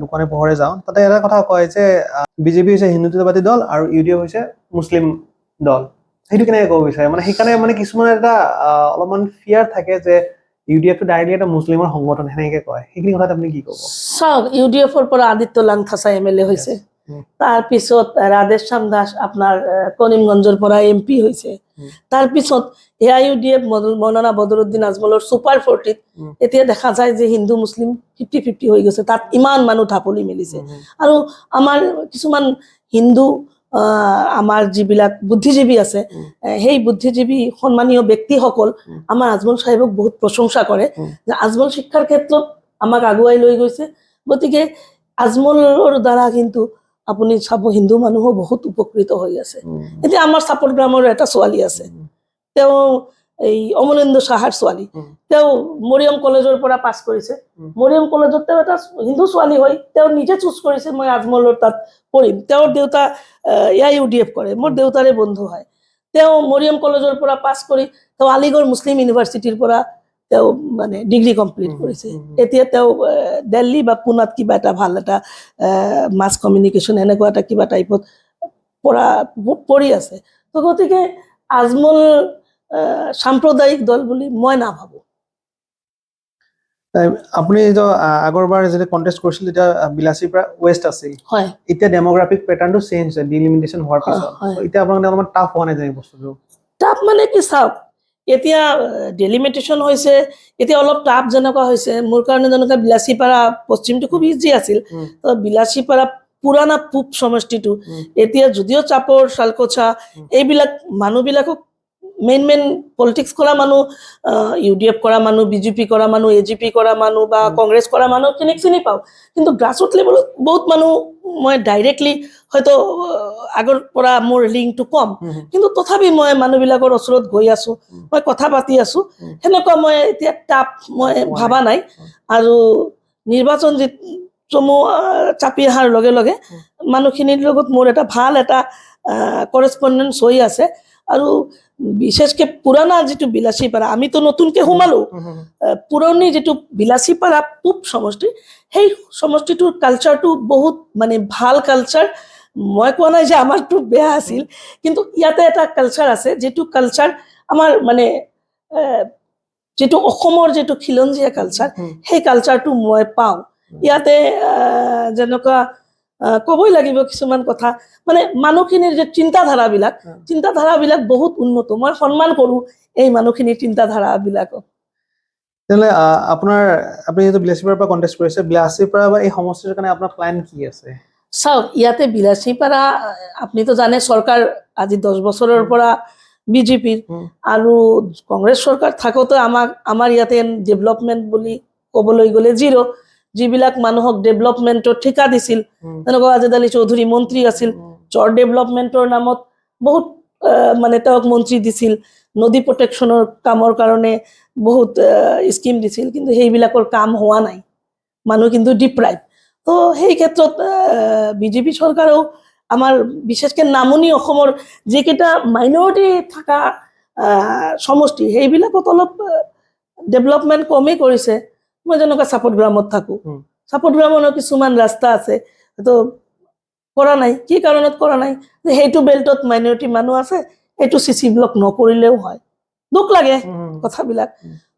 দোকানে পোহৰে যাওঁ তাতে এটা কথা কয় যে বিজেপি হৈছে হিন্দুত্ববাদী দল আৰু UDF হৈছে মুছলিম দল সেইটো কেনেকৈ ক'ব বিচাৰে মানে সেইকাৰণে মানে কিছুমান এটা অলপমান ফিয়াৰ থাকে যে UDFটো ডাইৰেক্টলি এটা মুছলিমৰ সংগঠন সেনেকৈ কয় সেইখিনি কথাত আপুনি কি ক'ব চাওক UDFৰ পৰা আদিত্য লাংথাচা MLA হৈছে তাৰপিছত ৰাধেশ্যাম দাস আপোনাৰ কৰিমগঞ্জৰ পৰা MP হৈছে তাৰপিছত AIUDF মৌলানা বদৰুদ্দিন আজমলৰ সুপাৰ 40 এতিয়া দেখা যায় যে হিন্দু মুছলিম 50-50 হৈ গৈছে তাত ইমান মানুহ ঢাপলি মেলিছে আৰু আমাৰ কিছুমান হিন্দু আমাৰ যিবিলাক বুদ্ধিজীৱী আছে সেই বুদ্ধিজীৱী সন্মানীয় ব্যক্তিসকল আমাৰ আজমল সাহেবক বহুত প্ৰশংসা কৰে যে আজমল শিক্ষাৰ ক্ষেত্ৰত আমাক আগুৱাই লৈ গৈছে গতিকে আজমলৰ দ্বাৰা কিন্তু আপুনি চাব হিন্দু মানুহো বহুত উপকৃত হৈ আছে এতিয়া আমাৰ সাপোৰ্ট গ্ৰামৰ এটা ছোৱালী আছে তেওঁ এই অমলেন্দু সাহাৰ ছোৱালী তেওঁ মৰিয়ম কলেজৰ পৰা পাছ কৰিছে মৰিয়ম কলেজত তেওঁ এটা হিন্দু ছোৱালী হৈ তেওঁ নিজে চুজ কৰিছে মই আজমলৰ তাত পঢ়িম তেওঁৰ দেউতা AIUDF কৰে মোৰ দেউতাৰে বন্ধু হয় তেওঁ মৰিয়ম কলেজৰ পৰা পাছ কৰি তেওঁ আলিগড় মুছলিম ইউনিভাৰ্চিটিৰ পৰা তেওঁ মানে ডিগ্ৰী কমপ্লিট কৰিছে। এতিয়া তেওঁ দিল্লী বা পুনাত কিবা এটা ভাল এটা মাছ কমিউনিকেশ্যন এনেকুৱা এটা কিবা টাইপত পঢ়ি আছে। তো গতিকে আজমল সাম্প্ৰদায়িক দল বুলি মই নাভাবোঁ। আপুনি আগৰবাৰ যেতিয়া কণ্টেষ্ট কৰিছিল তেতিয়া বিলাচীৰ পৰা ৱেষ্ট আছিল, হয় এতিয়া ডেমোগ্ৰাফিক পেটাৰ্ণটো চেঞ্জ হৈছে ডিলিমিটেশ্যন হোৱাৰ পিছত। হয়। এতিয়া আপোনাৰ অলপমান টাফ হোৱা নাই জানো বস্তুটো? টাফ মানে কি চাওক, এতিয়া ডেলিমিটেশ্যন হৈছে, এতিয়া অলপ টাফ যেনেকুৱা হৈছে মোৰ কাৰণে যেনেকুৱা বিলাচীপাৰা পশ্চিমটো খুব ইজি আছিল। তো বিলাচীপাৰা পুৰাণা পূব সমষ্টিটো এতিয়া যদিও চাপৰ শালকোচা এইবিলাক মানুহবিলাকক মেইন পলিটিক্স কৰা মানুহ, UDF কৰা মানুহ, BJP কৰা মানুহ, AGP কৰা মানুহ বা কংগ্ৰেছ কৰা মানুহখিনিক চিনি পাওঁ, কিন্তু গ্ৰাছৰুট লেভেলত বহুত মানুহ মই ডাইৰেক্টলি হয়তো আগৰ পৰা মোৰ লিংকটো কম, কিন্তু তথাপি মই মানুহবিলাকৰ ওচৰত গৈ আছোঁ, মই কথা পাতি আছোঁ, সেনেকুৱা মই এতিয়া টাপ মই ভাবা নাই। আৰু নিৰ্বাচন সমূহ চাপি অহাৰ লগে লগে মানুহখিনিৰ লগত মোৰ এটা ভাল এটা কৰেছপণ্ডেঞ্চ হৈ আছে। আৰু বিশেষকৈ পুৰণা যিটো বিলাচীপাৰা, আমিতো নতুনকৈ সোমালোঁ, পুৰণি যিটো বিলাচীপাৰা পূব সমষ্টি, সেই সমষ্টিটোৰ কালচাৰটো বহুত মানে ভাল কালচাৰ। মই কোৱা নাই যে আমাৰটো বেয়া আছিল, কিন্তু ইয়াতে এটা কালচাৰ আছে যিটো কালচাৰ আমাৰ মানে যিটো অসমৰ যিটো খিলঞ্জীয়া কালচাৰ, সেই কালচাৰটো মই পাওঁ ইয়াতে। যেনেকুৱা ক'বই লাগিব কিছুমান কথা, মানে মানুহখিনিৰ যে চিন্তাধাৰাবিলাক বহুত উন্নত। মই সন্মান কৰোঁ এই মানুহখিনিৰ চিন্তাধাৰাবিলাকক। তেনেহ'লে আপুনি যিটো বিলাচীপাৰাৰ পৰা কণ্টেষ্ট কৰিছে, বিলাচীপাৰা বা এই সমষ্টিটোৰ কাৰণে আপোনাৰ প্লেন কি আছে? চাওক, ইয়াতে বিলাচীপাৰা আপুনিতো জানে চৰকাৰ আজি 10 বছৰৰ পৰা BJPৰ, আৰু কংগ্ৰেছ চৰকাৰ থাকোঁতে আমাৰ ইয়াতে ডেভেলপমেণ্ট বুলি ক'বলৈ গ'লে জিৰ'। যিবিলাক মানুহক ডেভেলপমেণ্টৰ ঠিকা দিছিল, তেনেকুৱা আজিজ আলী চৌধুৰী মন্ত্ৰী আছিল, চৰ ডেভেলপমেণ্টৰ নামত বহুত মানে তেওঁক মন্ত্ৰী দিছিল, নদী প্ৰটেকশ্যনৰ কামৰ কাৰণে বহুত স্কিম দিছিল, কিন্তু সেইবিলাকৰ কাম হোৱা নাই, মানুহ কিন্তু ডিপ্ৰাইভ। তো সেই ক্ষেত্ৰত BJP চৰকাৰেও আমাৰ বিশেষকৈ নামনি অসমৰ যিকেইটা মাইনৰিটি থকা সমষ্টি, সেইবিলাকত অলপ ডেভেলপমেণ্ট কমেই কৰিছে। মই যেনেকুৱা চাপটগ্ৰামত থাকোঁ, চাপটগ্ৰামৰ কিছুমান ৰাস্তা আছে তো কৰা নাই। কি কাৰণত কৰা নাই? যে সেইটো বেল্টত মাইনৰিটি মানুহ আছে, এইটো CC ব্লক নকৰিলেও হয়। দুখ লাগে কথাবিলাক।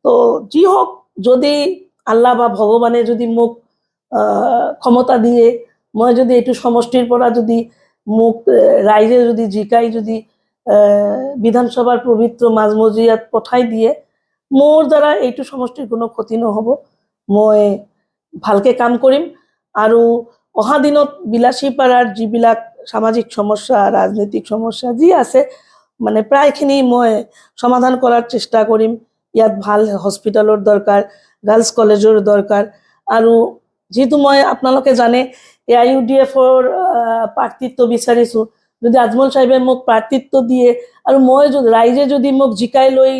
তো যি হওক, যদি আল্লাহ বা ভগৱানে যদি মোক ক্ষমতা দিয়ে, মই যদি এইটো সমষ্টিৰ পৰা যদি মোক ৰাইজে যদি জিকাই যদি বিধানসভাৰ পবিত্ৰ মাজমজিয়াত পঠাই দিয়ে, মোৰ দ্বাৰা এইটো সমষ্টিৰ কোনো ক্ষতি নহ'ব। মই ভালকৈ কাম কৰিম। আৰু অহা দিনত বিলাচীপাৰাৰ যিবিলাক সামাজিক সমস্যা, ৰাজনৈতিক সমস্যা যি আছে, মানে প্ৰায়খিনি মই সমাধান কৰাৰ চেষ্টা কৰিম। ইয়াত ভাল হস্পিটেলৰ দৰকাৰ, গাৰ্লছ কলেজৰ দৰকাৰ। আৰু যিহেতু মই আপোনালোকে জানে AIUDFৰ প্ৰাৰ্থিত্ব বিচাৰিছোঁ, যদি আজমল সাহেবে মোক প্ৰাৰ্থিত্ব দিয়ে আৰু মই ৰাইজে যদি মোক জিকাই লৈ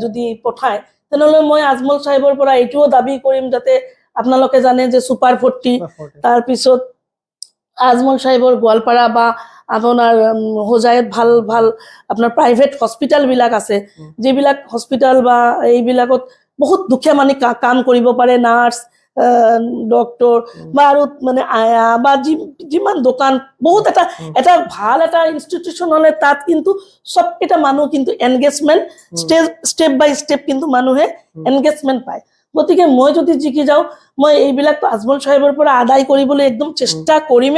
যদি পঠায়, তেনেহ'লে মই আজমল সাহেবৰ পৰা এইটোও দাবী কৰিম যাতে আপোনালোকে জানে যে ছুপাৰ 40, তাৰপিছত আজমল সাহেবৰ গোৱালপাৰা বা আপোনাৰ হোজাইত ভাল ভাল আপোনাৰ প্ৰাইভেট হস্পিটেলবিলাক আছে, যিবিলাক হস্পিটেল বা এইবিলাকত বহুত দুখীয়া মানুহ কাম কৰিব পাৰে, নাৰ্ছ, ডক্টৰ বা আৰু মানে আয়া বা যিমান দোকান, বহুত এটা ভাল এটা ইনষ্টিটিউশ্যন হ'লে তাত কিন্তু চবকেইটা মানুহ কিন্তু এনগেজমেণ্ট ষ্টেপ বাই ষ্টেপ কিন্তু মানুহে এনগেজমেণ্ট পায়। গতিকে মই যদি জিকি যাওঁ, মই এইবিলাক আজমল সাহেবৰ পৰা আদায় কৰিবলৈ একদম চেষ্টা কৰিম।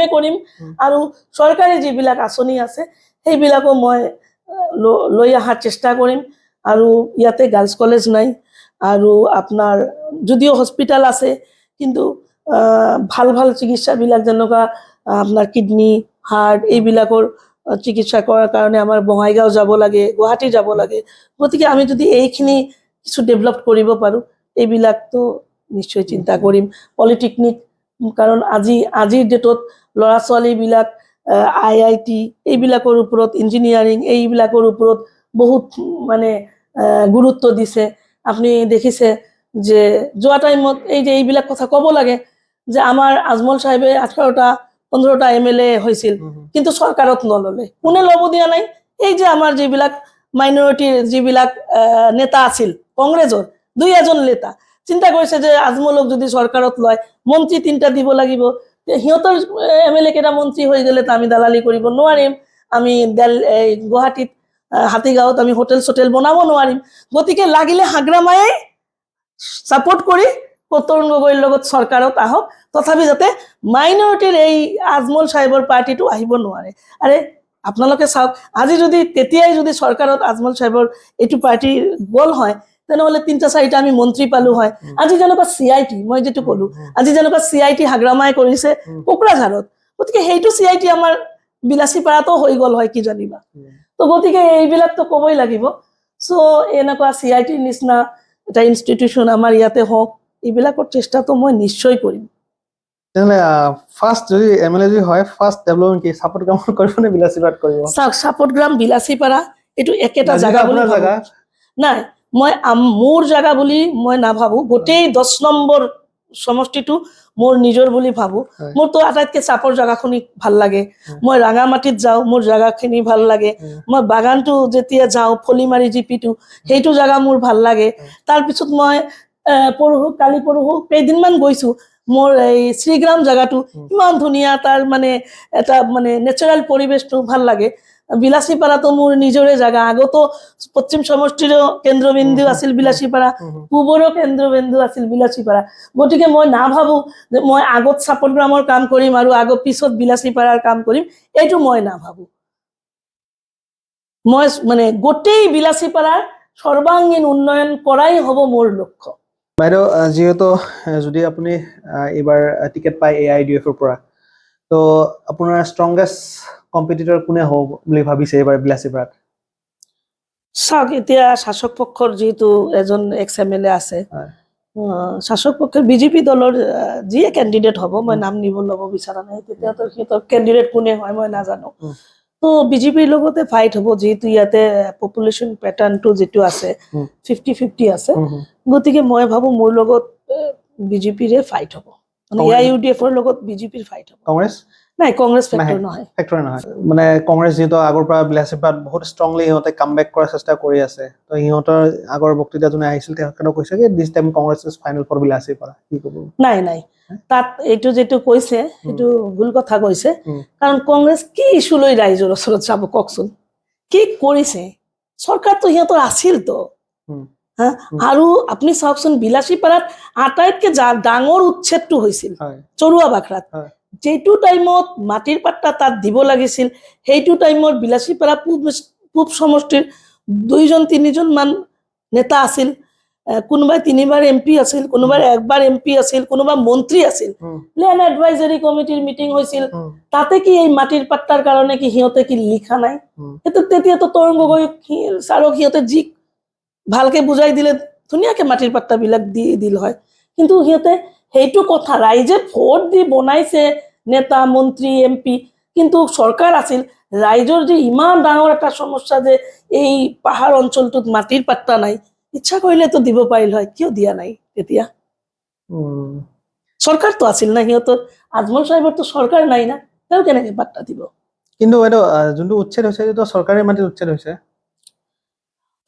আৰু চৰকাৰী যিবিলাক আঁচনি আছে সেইবিলাকো মই লৈ অহাৰ চেষ্টা কৰিম। আৰু ইয়াতে গাৰ্লছ কলেজ নাই, আৰু আপোনাৰ যদিও হস্পিটেল আছে, কিন্তু ভাল ভাল চিকিৎসাবিলাক যেনেকুৱা আপোনাৰ কিডনি, হাৰ্ট এইবিলাকৰ চিকিৎসা কৰাৰ কাৰণে আমাৰ বঙাইগাঁও যাব লাগে, গুৱাহাটী যাব লাগে। গতিকে আমি যদি এইখিনি কিছু ডেভেলপ কৰিব পাৰোঁ, এইবিলাকতো নিশ্চয় চিন্তা কৰিম। পলিটেকনিক, কাৰণ আজিৰ ডেটত ল'ৰা ছোৱালীবিলাক IIT এইবিলাকৰ ওপৰত, ইঞ্জিনিয়াৰিং এইবিলাকৰ ওপৰত বহুত মানে গুৰুত্ব দিছে। আপুনি দেখিছে যে যোৱা টাইমত এইবিলাক কথা ক'ব লাগে যে আমাৰ আজমল সাহেবে 18টা 15টা MLA হৈছিল, কিন্তু চৰকাৰত নল'লে। কোনে ল'ব দিয়া নাই? এই যে আমাৰ যিবিলাক মাইনৰিটিৰ যিবিলাক নেতা আছিল কংগ্ৰেছৰ 2-এজন নেতা চিন্তা কৰিছে যে আজমলক যদি চৰকাৰত লয় মন্ত্ৰী 3টা দিব লাগিব, সিহঁতৰ MLA কেইটা মন্ত্ৰী হৈ গ'লে আমি দালালি কৰিব নোৱাৰিম, আমি গুৱাহাটীত হাতীগাঁৱত আমি হোটেল চোটেল বনাব নোৱাৰিম, গতিকে লাগিলে হাগ্ৰামাই সাপোৰ্ট কৰি তৰুণ গগৈৰ লগত চৰকাৰত আহক, তথাপি যাতে মাইনৰিটিৰ এই আজমল সাহেবৰ পাৰ্টিটো আহিব নোৱাৰে। আৰে আপোনালোকে চাওক, আজি যদি তেতিয়াই যদি চৰকাৰত আজমল সাহেবৰ এইটো পাৰ্টি গ'ল হয় তেনেহ'লে 3টা-4টা আমি মন্ত্ৰী পালো হয়। আজি যেনেকুৱা CIT মই যেটো ক'লো, আজি যেনেকুৱা CIT হাগ্ৰামাই কৰিছে কোকৰাঝাৰত, গতিকে সেইটো CIT আমাৰ বিলাসীপাৰাতো হৈ গ'ল হয় কি জানিবা। তো গতিকে এইবিলাকতো ক'বই লাগিব। সো এনেকুৱা CIT নিচিনা এটা ইনষ্টিটিউচন আমাৰ ইয়াতে হওক, এইবিলাকৰ চেষ্টাটো মই নিশ্চয় কৰিম। তেনেহ'লে ফাৰ্ষ্ট যদি MLA যদি হয় ফাৰ্ষ্ট ডেভেলপমেণ্ট কি সাপোৰ্ট গ্ৰাম কৰিব নে বিলাসীপাৰাত কৰিব? চাওক, সাপোৰ্ট গ্ৰাম বিলাসীপাৰা এইটো একেটা যিটো জাগা বুলি আপোনাৰ জাগা। নাই, মই মোৰ জাগা বুলি মই নাভাবো, গোটেই 10 নম্বৰ সমষ্টিটো মোৰ নিজৰ বুলি ভাবো। মোৰতো আটাইতকৈ চাপৰ জাগাখিনি ভাল লাগে, মই ৰাঙামাটিত যাওঁ মোৰ জাগাখিনি ভাল লাগে, মই বাগানটো যেতিয়া যাওঁ ফলিমাৰী GP2 সেইটো জাগা মোৰ ভাল লাগে। তাৰপিছত মই কালি পৰহু কেইদিনমান গৈছো, মোৰ এই শ্ৰীগ্ৰাম জাগাটো ইমান ধুনীয়া, তাৰ মানে এটা মানে নেচাৰেল পৰিৱেশটো ভাল লাগে। বিলাসীপাৰাটো মোৰ নিজৰে জাগা, আগতো পশ্চিম সমষ্টিৰো কেন্দ্ৰবিন্দু আছিল বিলাসীপাৰা, পূবৰো কেন্দ্ৰবিন্দু আছিল বিলাসীপাৰা। গতিকে মই নাভাবো যে মই আগত সাপোৰ্ট গ্ৰামৰ কাম কৰিম আৰু আগত পিছত বিলাসীপাৰাৰ কাম কৰিম, এইটো মই নাভাবো। মই মানে গোটেই বিলাসীপাৰাৰ সৰ্বাংগীন উন্নয়ন কৰাই হ'ব মোৰ লক্ষ্য। বাইদেউ, যিহেতু যদি আপুনি এইবাৰ টিকেট পায় AIUDFৰ পৰা, তো আপোনাৰ ষ্ট্ৰংগেষ্ট কম্পিটিটৰ কোনে হ'ব বুলি ভাবিছে এইবাৰ বিলাসীপাৰাত? চাওক, এতিয়া শাসক পক্ষৰ যিহেতু এজন MLA আছে, শাসক পক্ষৰ BJP দলৰ যিয়ে কেণ্ডিডেট হ'ব, মই নাম নিব ল'ব বিচৰা নাই, তেতিয়াতো সিহঁতৰ কেণ্ডিডেট কোনে হয় মই নাজানো। তো BJPৰ লগতে ফাইট হ'ব, যিহেতু ইয়াতে পপুলেশ্যন পেটাৰ্ণটো যিটো আছে 50-50 আছে, গতিকে মই ভাবো মোৰ লগত BJPৰে ফাইট হ'ব, মানে AIUDFৰ লগত BJPৰ ফাইট হ'ব। কংগ্ৰেছ নাই, কংগ্ৰেছ ফেক্টৰ নহয়। মানে কংগ্ৰেছ যিহেতু আগৰ পৰা বিলাসীপাৰাত বহুত ষ্ট্ৰংলি সিহঁতে কামবেক কৰাৰ চেষ্টা কৰি আছে, তো সিহঁতৰ আগৰ বক্তৃতা যোনে আহিছিল তেখেতেও কৈছে যে this time Congress is final for Bilasipara, কি ক'ব? নাই, তাত এইটো যেটো কৈছে সেইটো ভুল কথা কৈছে, কাৰণ কংগ্ৰেছ কি ইস্যু লৈ ৰাইজৰ ওচৰত যাব কওকচোন, কি কৰিছে? চৰকাৰটো সিহঁতৰ আছিল তো, আৰু আপুনি চাওকচোন বিলাসীপাৰাত আটাইতকৈ ডাঙৰ উচ্ছেদটো হৈছিল চৰুৱা বাখৰাত, যেটো টাইমত মাটিৰ পাট্টা তাত দিব লাগিছিল সেইটো টাইমত বিলাসীপাৰা পূব সমষ্টিৰ 2-3জন মান নেতা আছিল, কোনোবাই 3বাৰ MP আছিল, কোনোবাই 1বাৰ MP আছিল, কোনোবা মন্ত্ৰী আছিল, লেণ্ড এডভাইজৰী কমিটিৰ মিটিং হৈছিল, তাতে কি এই মাটিৰ পাট্টাৰ কাৰণে কি সিহঁতে কি লিখা নাই? তেতিয়াতো তৰুণ গগৈ ছাৰক সিহঁতে যি ভালকে বুজাই দিলে ধুনীয়াকে মাটিৰ পাট্টাবিলাক দিল হয়, কিন্তু সিহঁতে সেইটো কথা ৰাইজে ভোট দি বনাইছে নেতা মন্ত্ৰী MP, কিন্তু চৰকাৰ আছিল ৰাইজৰ যে ইমান ডাঙৰ এটা সমস্যা যে এই পাহাৰ অঞ্চলটোত মাটিৰ পাট্টা নাই, ইচ্ছা কৰিলেতো দিব পাৰিল হয়, কিয় দিয়া নাই? তেতিয়া চৰকাৰটো আছিল না, সিহঁতৰ আজমল সাহেবৰতো চৰকাৰ নাই না, তেওঁ কেনেকে পাট্টা দিব? কিন্তু বাইদেউ যোনটো উচ্ছেদ হৈছে সেইটো চৰকাৰী মাটিত উচ্ছেদ হৈছে।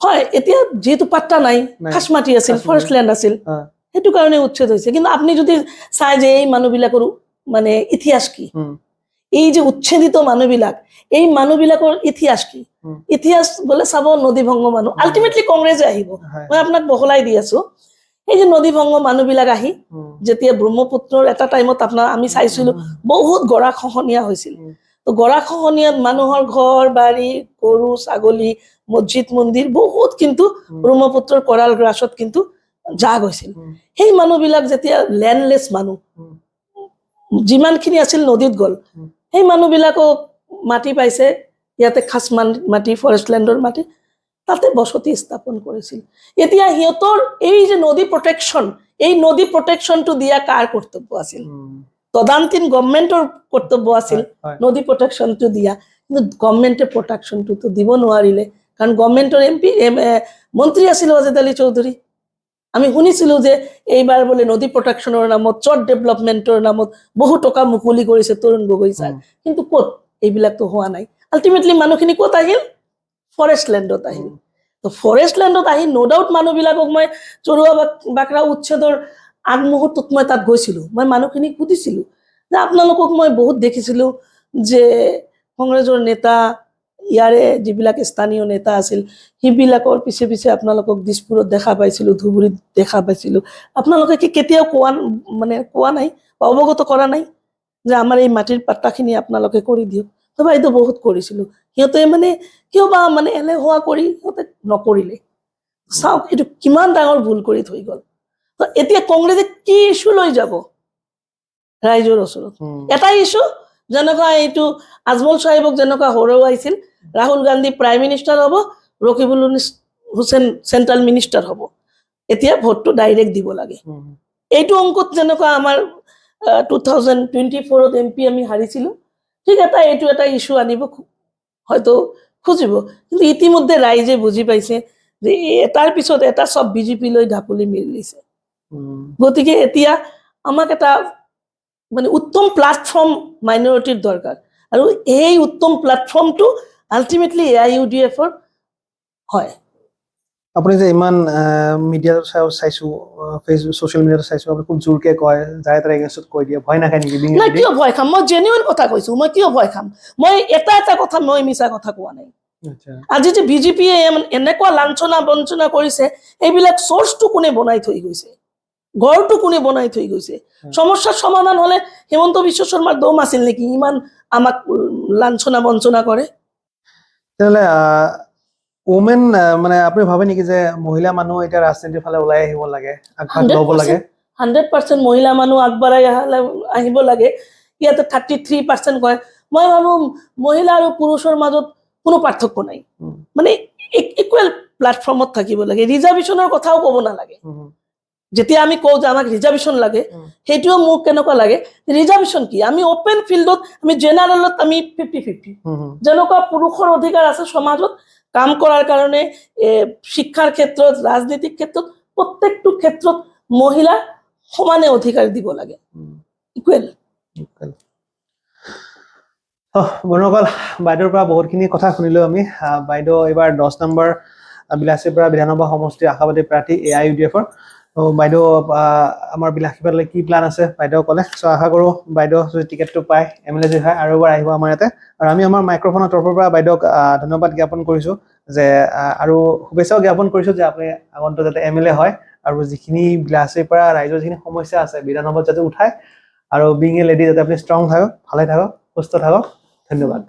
হয়, এতিয়া যেহেতু পাট্টা নাই, খাস মাটি আছিল, ফৰেষ্ট ল্যান্ড আছিল, সেইটো কাৰণে উচ্ছেদ হৈছে। কিন্তু আপনি যদি চাই যে এই মানুহবিলাকৰ মানে ইতিহাস কি, এই যে উচ্ছেদিত মানুহবিলাক, এই মানুহবিলাকৰ ইতিহাস কি? ইতিহাস বলে চাব নদীভংগ মানুহ, আলটিমেটলি কংগ্ৰেছে আহিব, মই আপোনাক বহলাই দি আছো। এই যে নদীভংগ মানুহবিলাক আহি যেতিয়া ব্ৰহ্মপুত্ৰৰ এটা টাইমত আপোনাৰ আমি চাইছিলো বহুত গৰাখহনীয়া হৈছিল, তো গৰাখহনীয়াত মানুহৰ ঘৰ বাৰী গৰু ছাগলী মছজিদ মন্দিৰ বহুত কিন্তু ব্ৰহ্মপুত্ৰৰ কৰাল গ্ৰাছত কিন্তু জাগ হৈছিল। সেই মানুহবিলাক যেতিয়া ল্যান্ডলেছ মানুহ যিমানখিনি আছিল নদীত গ'ল, সেই মানুহবিলাকক মাটি পাইছে, ইয়াতে খাস মাটি ফৰেষ্ট ল্যান্ডৰ মাটি, তাতে বসতি স্থাপন কৰিছিল। এতিয়া সিহঁতৰ এই যে নদী প্ৰটেকশ্যন, এই নদী প্ৰটেকশ্যনটো দিয়া কাৰ কৰ্তব্য আছিল? তদান্তীন গভৰ্ণমেণ্টৰ কৰ্তব্য আছিল নদী প্ৰটেকশ্যনটো দিয়া, কিন্তু গভৰ্ণমেণ্টে প্ৰটেকশ্যনটো দিব নোৱাৰিলে, কাৰণ গভৰ্ণমেণ্টৰ মন্ত্ৰী আছিল ৱাজেদ আলী চৌধুৰী। আমি শুনিছিলো যে এইবাৰ বোলে নদী প্ৰটেকশ্যনৰ নামত চট ডেভেলপমেণ্টৰ নামত বহু টকা মুকলি কৰিছে তৰুণ গগৈ ছাৰ, কিন্তু ক'ত এইবিলাকতো হোৱা নাই। আলটিমেটলি মানুহখিনি ক'ত আহিল? ফৰেষ্ট লেণ্ডত আহিল তো ফৰেষ্ট লেণ্ডত আহি ন' ডাউট মানুহবিলাকক মই চৰুৱা বাকৰা উচ্ছেদৰ আগমুহূৰ্তত মই তাত গৈছিলোঁ মই মানুহখিনিক সুধিছিলোঁ যে আপোনালোকক মই বহুত দেখিছিলোঁ যে কংগ্ৰেছৰ নেতা ইয়াৰে যিবিলাক স্থানীয় নেতা আছিল সেইবিলাকৰ পিছে পিছে আপোনালোকক দিছপুৰত দেখা পাইছিলোঁ ধুবুৰীত দেখা পাইছিলোঁ আপোনালোকে কি কেতিয়াও কোৱা নাই বা অৱগত কৰা নাই যে আমাৰ এই মাটিৰ পাট্টাখিনি আপোনালোকে কৰি দিয়ক তো বাইদেউ বহুত কৰিছিলোঁ সিহঁতে কিয় বা এলেহুৱা কৰি সিহঁতে নকৰিলে চাওক এইটো কিমান ডাঙৰ ভুল কৰি থৈ গ'ল তো এতিয়া কংগ্ৰেছে কি ইছ্যু লৈ যাব ৰাইজৰ ওচৰত এটা ইছ্যু যেনেকুৱা এইটো আজমল চাহিবক যেনেকুৱা হৰুৱাইছিল ৰাহুল গান্ধী প্ৰাইম মিনিষ্টাৰ হ'ব ৰকিবুল হুছেইন চেণ্ট্ৰেল মিনিষ্টাৰ হ'ব এতিয়া ভোটটো ডাইৰেক্ট দিব লাগে এইটো অংকত যেনেকুৱা আমাৰ 2024ত MP আমি হাৰিছিলোঁ ঠিক এইটো এটা ইছ্যু আনিব হয়তো খুজিব কিন্তু ইতিমধ্যে ৰাইজে বুজি পাইছে যে এটাৰ পিছত এটা সব বিজেপি লৈ ঢাপলি মেলিছে গতিকে এতিয়া আমাক এটা উত্তম প্লাটফৰ্ম মাইনৰিটিৰ দৰকাৰ আৰু এই উত্তম প্লাটফৰ্মটো আল্টিমেটলি AIUDF-ৰ হয় আপুনি যে ইমান মিডিয়াত চাইছো ফেচবুক ছ'চিয়েল মিডিয়াত চাইছো আপুনি খুব জোৰকে কয় যাই তাৰ এগেইনষ্টত কৈ দিয়ে ভয় নাখায় নেকি নাই কিয় ভয় খাম মই জেনুইন কথা কৈছো মই কিয় ভয় খাম মই এটা কথা মই মিছা কথা কোৱা নাই আজি যে বিজেপিয়ে এনেকুৱা লাঞ্ছনা বঞ্চনা কৰিছে এইবিলাক চ'ৰ্চটো কোনে বনাই থৈ গৈছে ঘৰটো কোনে বনাই থৈ গৈছে সমস্যাৰ সমাধান হলে হিমন্ত বিশ্ব শৰ্মাৰ দম আছিল নেকি ইমান আমাক লাঞ্ছনা বঞ্চনা কৰে তেতিয়াহ'লে ওমেন আপুনি ভাবে নেকি যে মহিলা মানুহ এতিয়া ৰাজনীতিৰ ফালে ওলাই আহিব লাগে আগভাগ ল'ব লাগে 100% মহিলা মানুহ আগবাঢ়াই আহিব লাগে ইয়াতে 33% কয় মই ভাবো মহিলা আৰু পুৰুষৰ মাজত কোনো পাৰ্থক্য নাই ইকুৱেল প্লাটফৰ্মত থাকিব লাগে ৰিজাৰ্ভেশ্যনৰ কথাও ক'ব নালাগে যেতিয়া আমি কওঁ যে আমাক ৰিজাৰ্ভেশ্যন লাগে সেইটোও মোক কেনেকুৱা লাগে ৰিজাৰ্ভেশ্যন কি আমি অপেন ফিল্ডত আমি জেনাৰেলত আমি 50-50 যেনেকুৱা পুৰুষৰ অধিকাৰ আছে সমাজত কাম কৰাৰ কাৰণে শিক্ষাৰ ক্ষেত্ৰত ৰাজনীতিক ক্ষেত্ৰত প্ৰত্যেকটো ক্ষেত্ৰত মহিলা সমানে অধিকাৰ দিব লাগে ইকুৱেল বন্ধুসকল বাইদেউৰ পৰা বহুতখিনি কথা শুনিলো আমি বাইদেউ এইবাৰ 10 নম্বৰ বিলাসীপাৰা বিধানসভা সমষ্টিৰ আশাবাদী প্ৰাৰ্থী AIUDF-ৰ বাইদেউ আমাৰ বিলাসীপাৰালৈ কি প্লান আছে বাইদেউ ক'লে চ' আশা কৰোঁ বাইদেউ যদি টিকেটটো পায় MLA যদি হয় আৰু এবাৰ আহিব আমাৰ ইয়াতে আৰু আমি আমাৰ মাইক্ৰফোনৰ তৰফৰ পৰা বাইদেউক ধন্যবাদ জ্ঞাপন কৰিছোঁ যে আৰু শুভেচ্ছাও জ্ঞাপন কৰিছোঁ যে আপুনি আগন্তুক যাতে MLA হয় আৰু যিখিনি বিলাসীপাৰা ৰাইজৰ যিখিনি সমস্যা আছে বিধানসভাত যাতে উঠায় আৰু বিং এ লেডি যাতে আপুনি ষ্ট্ৰং থাকক ভালে থাকক সুস্থ থাকক ধন্যবাদ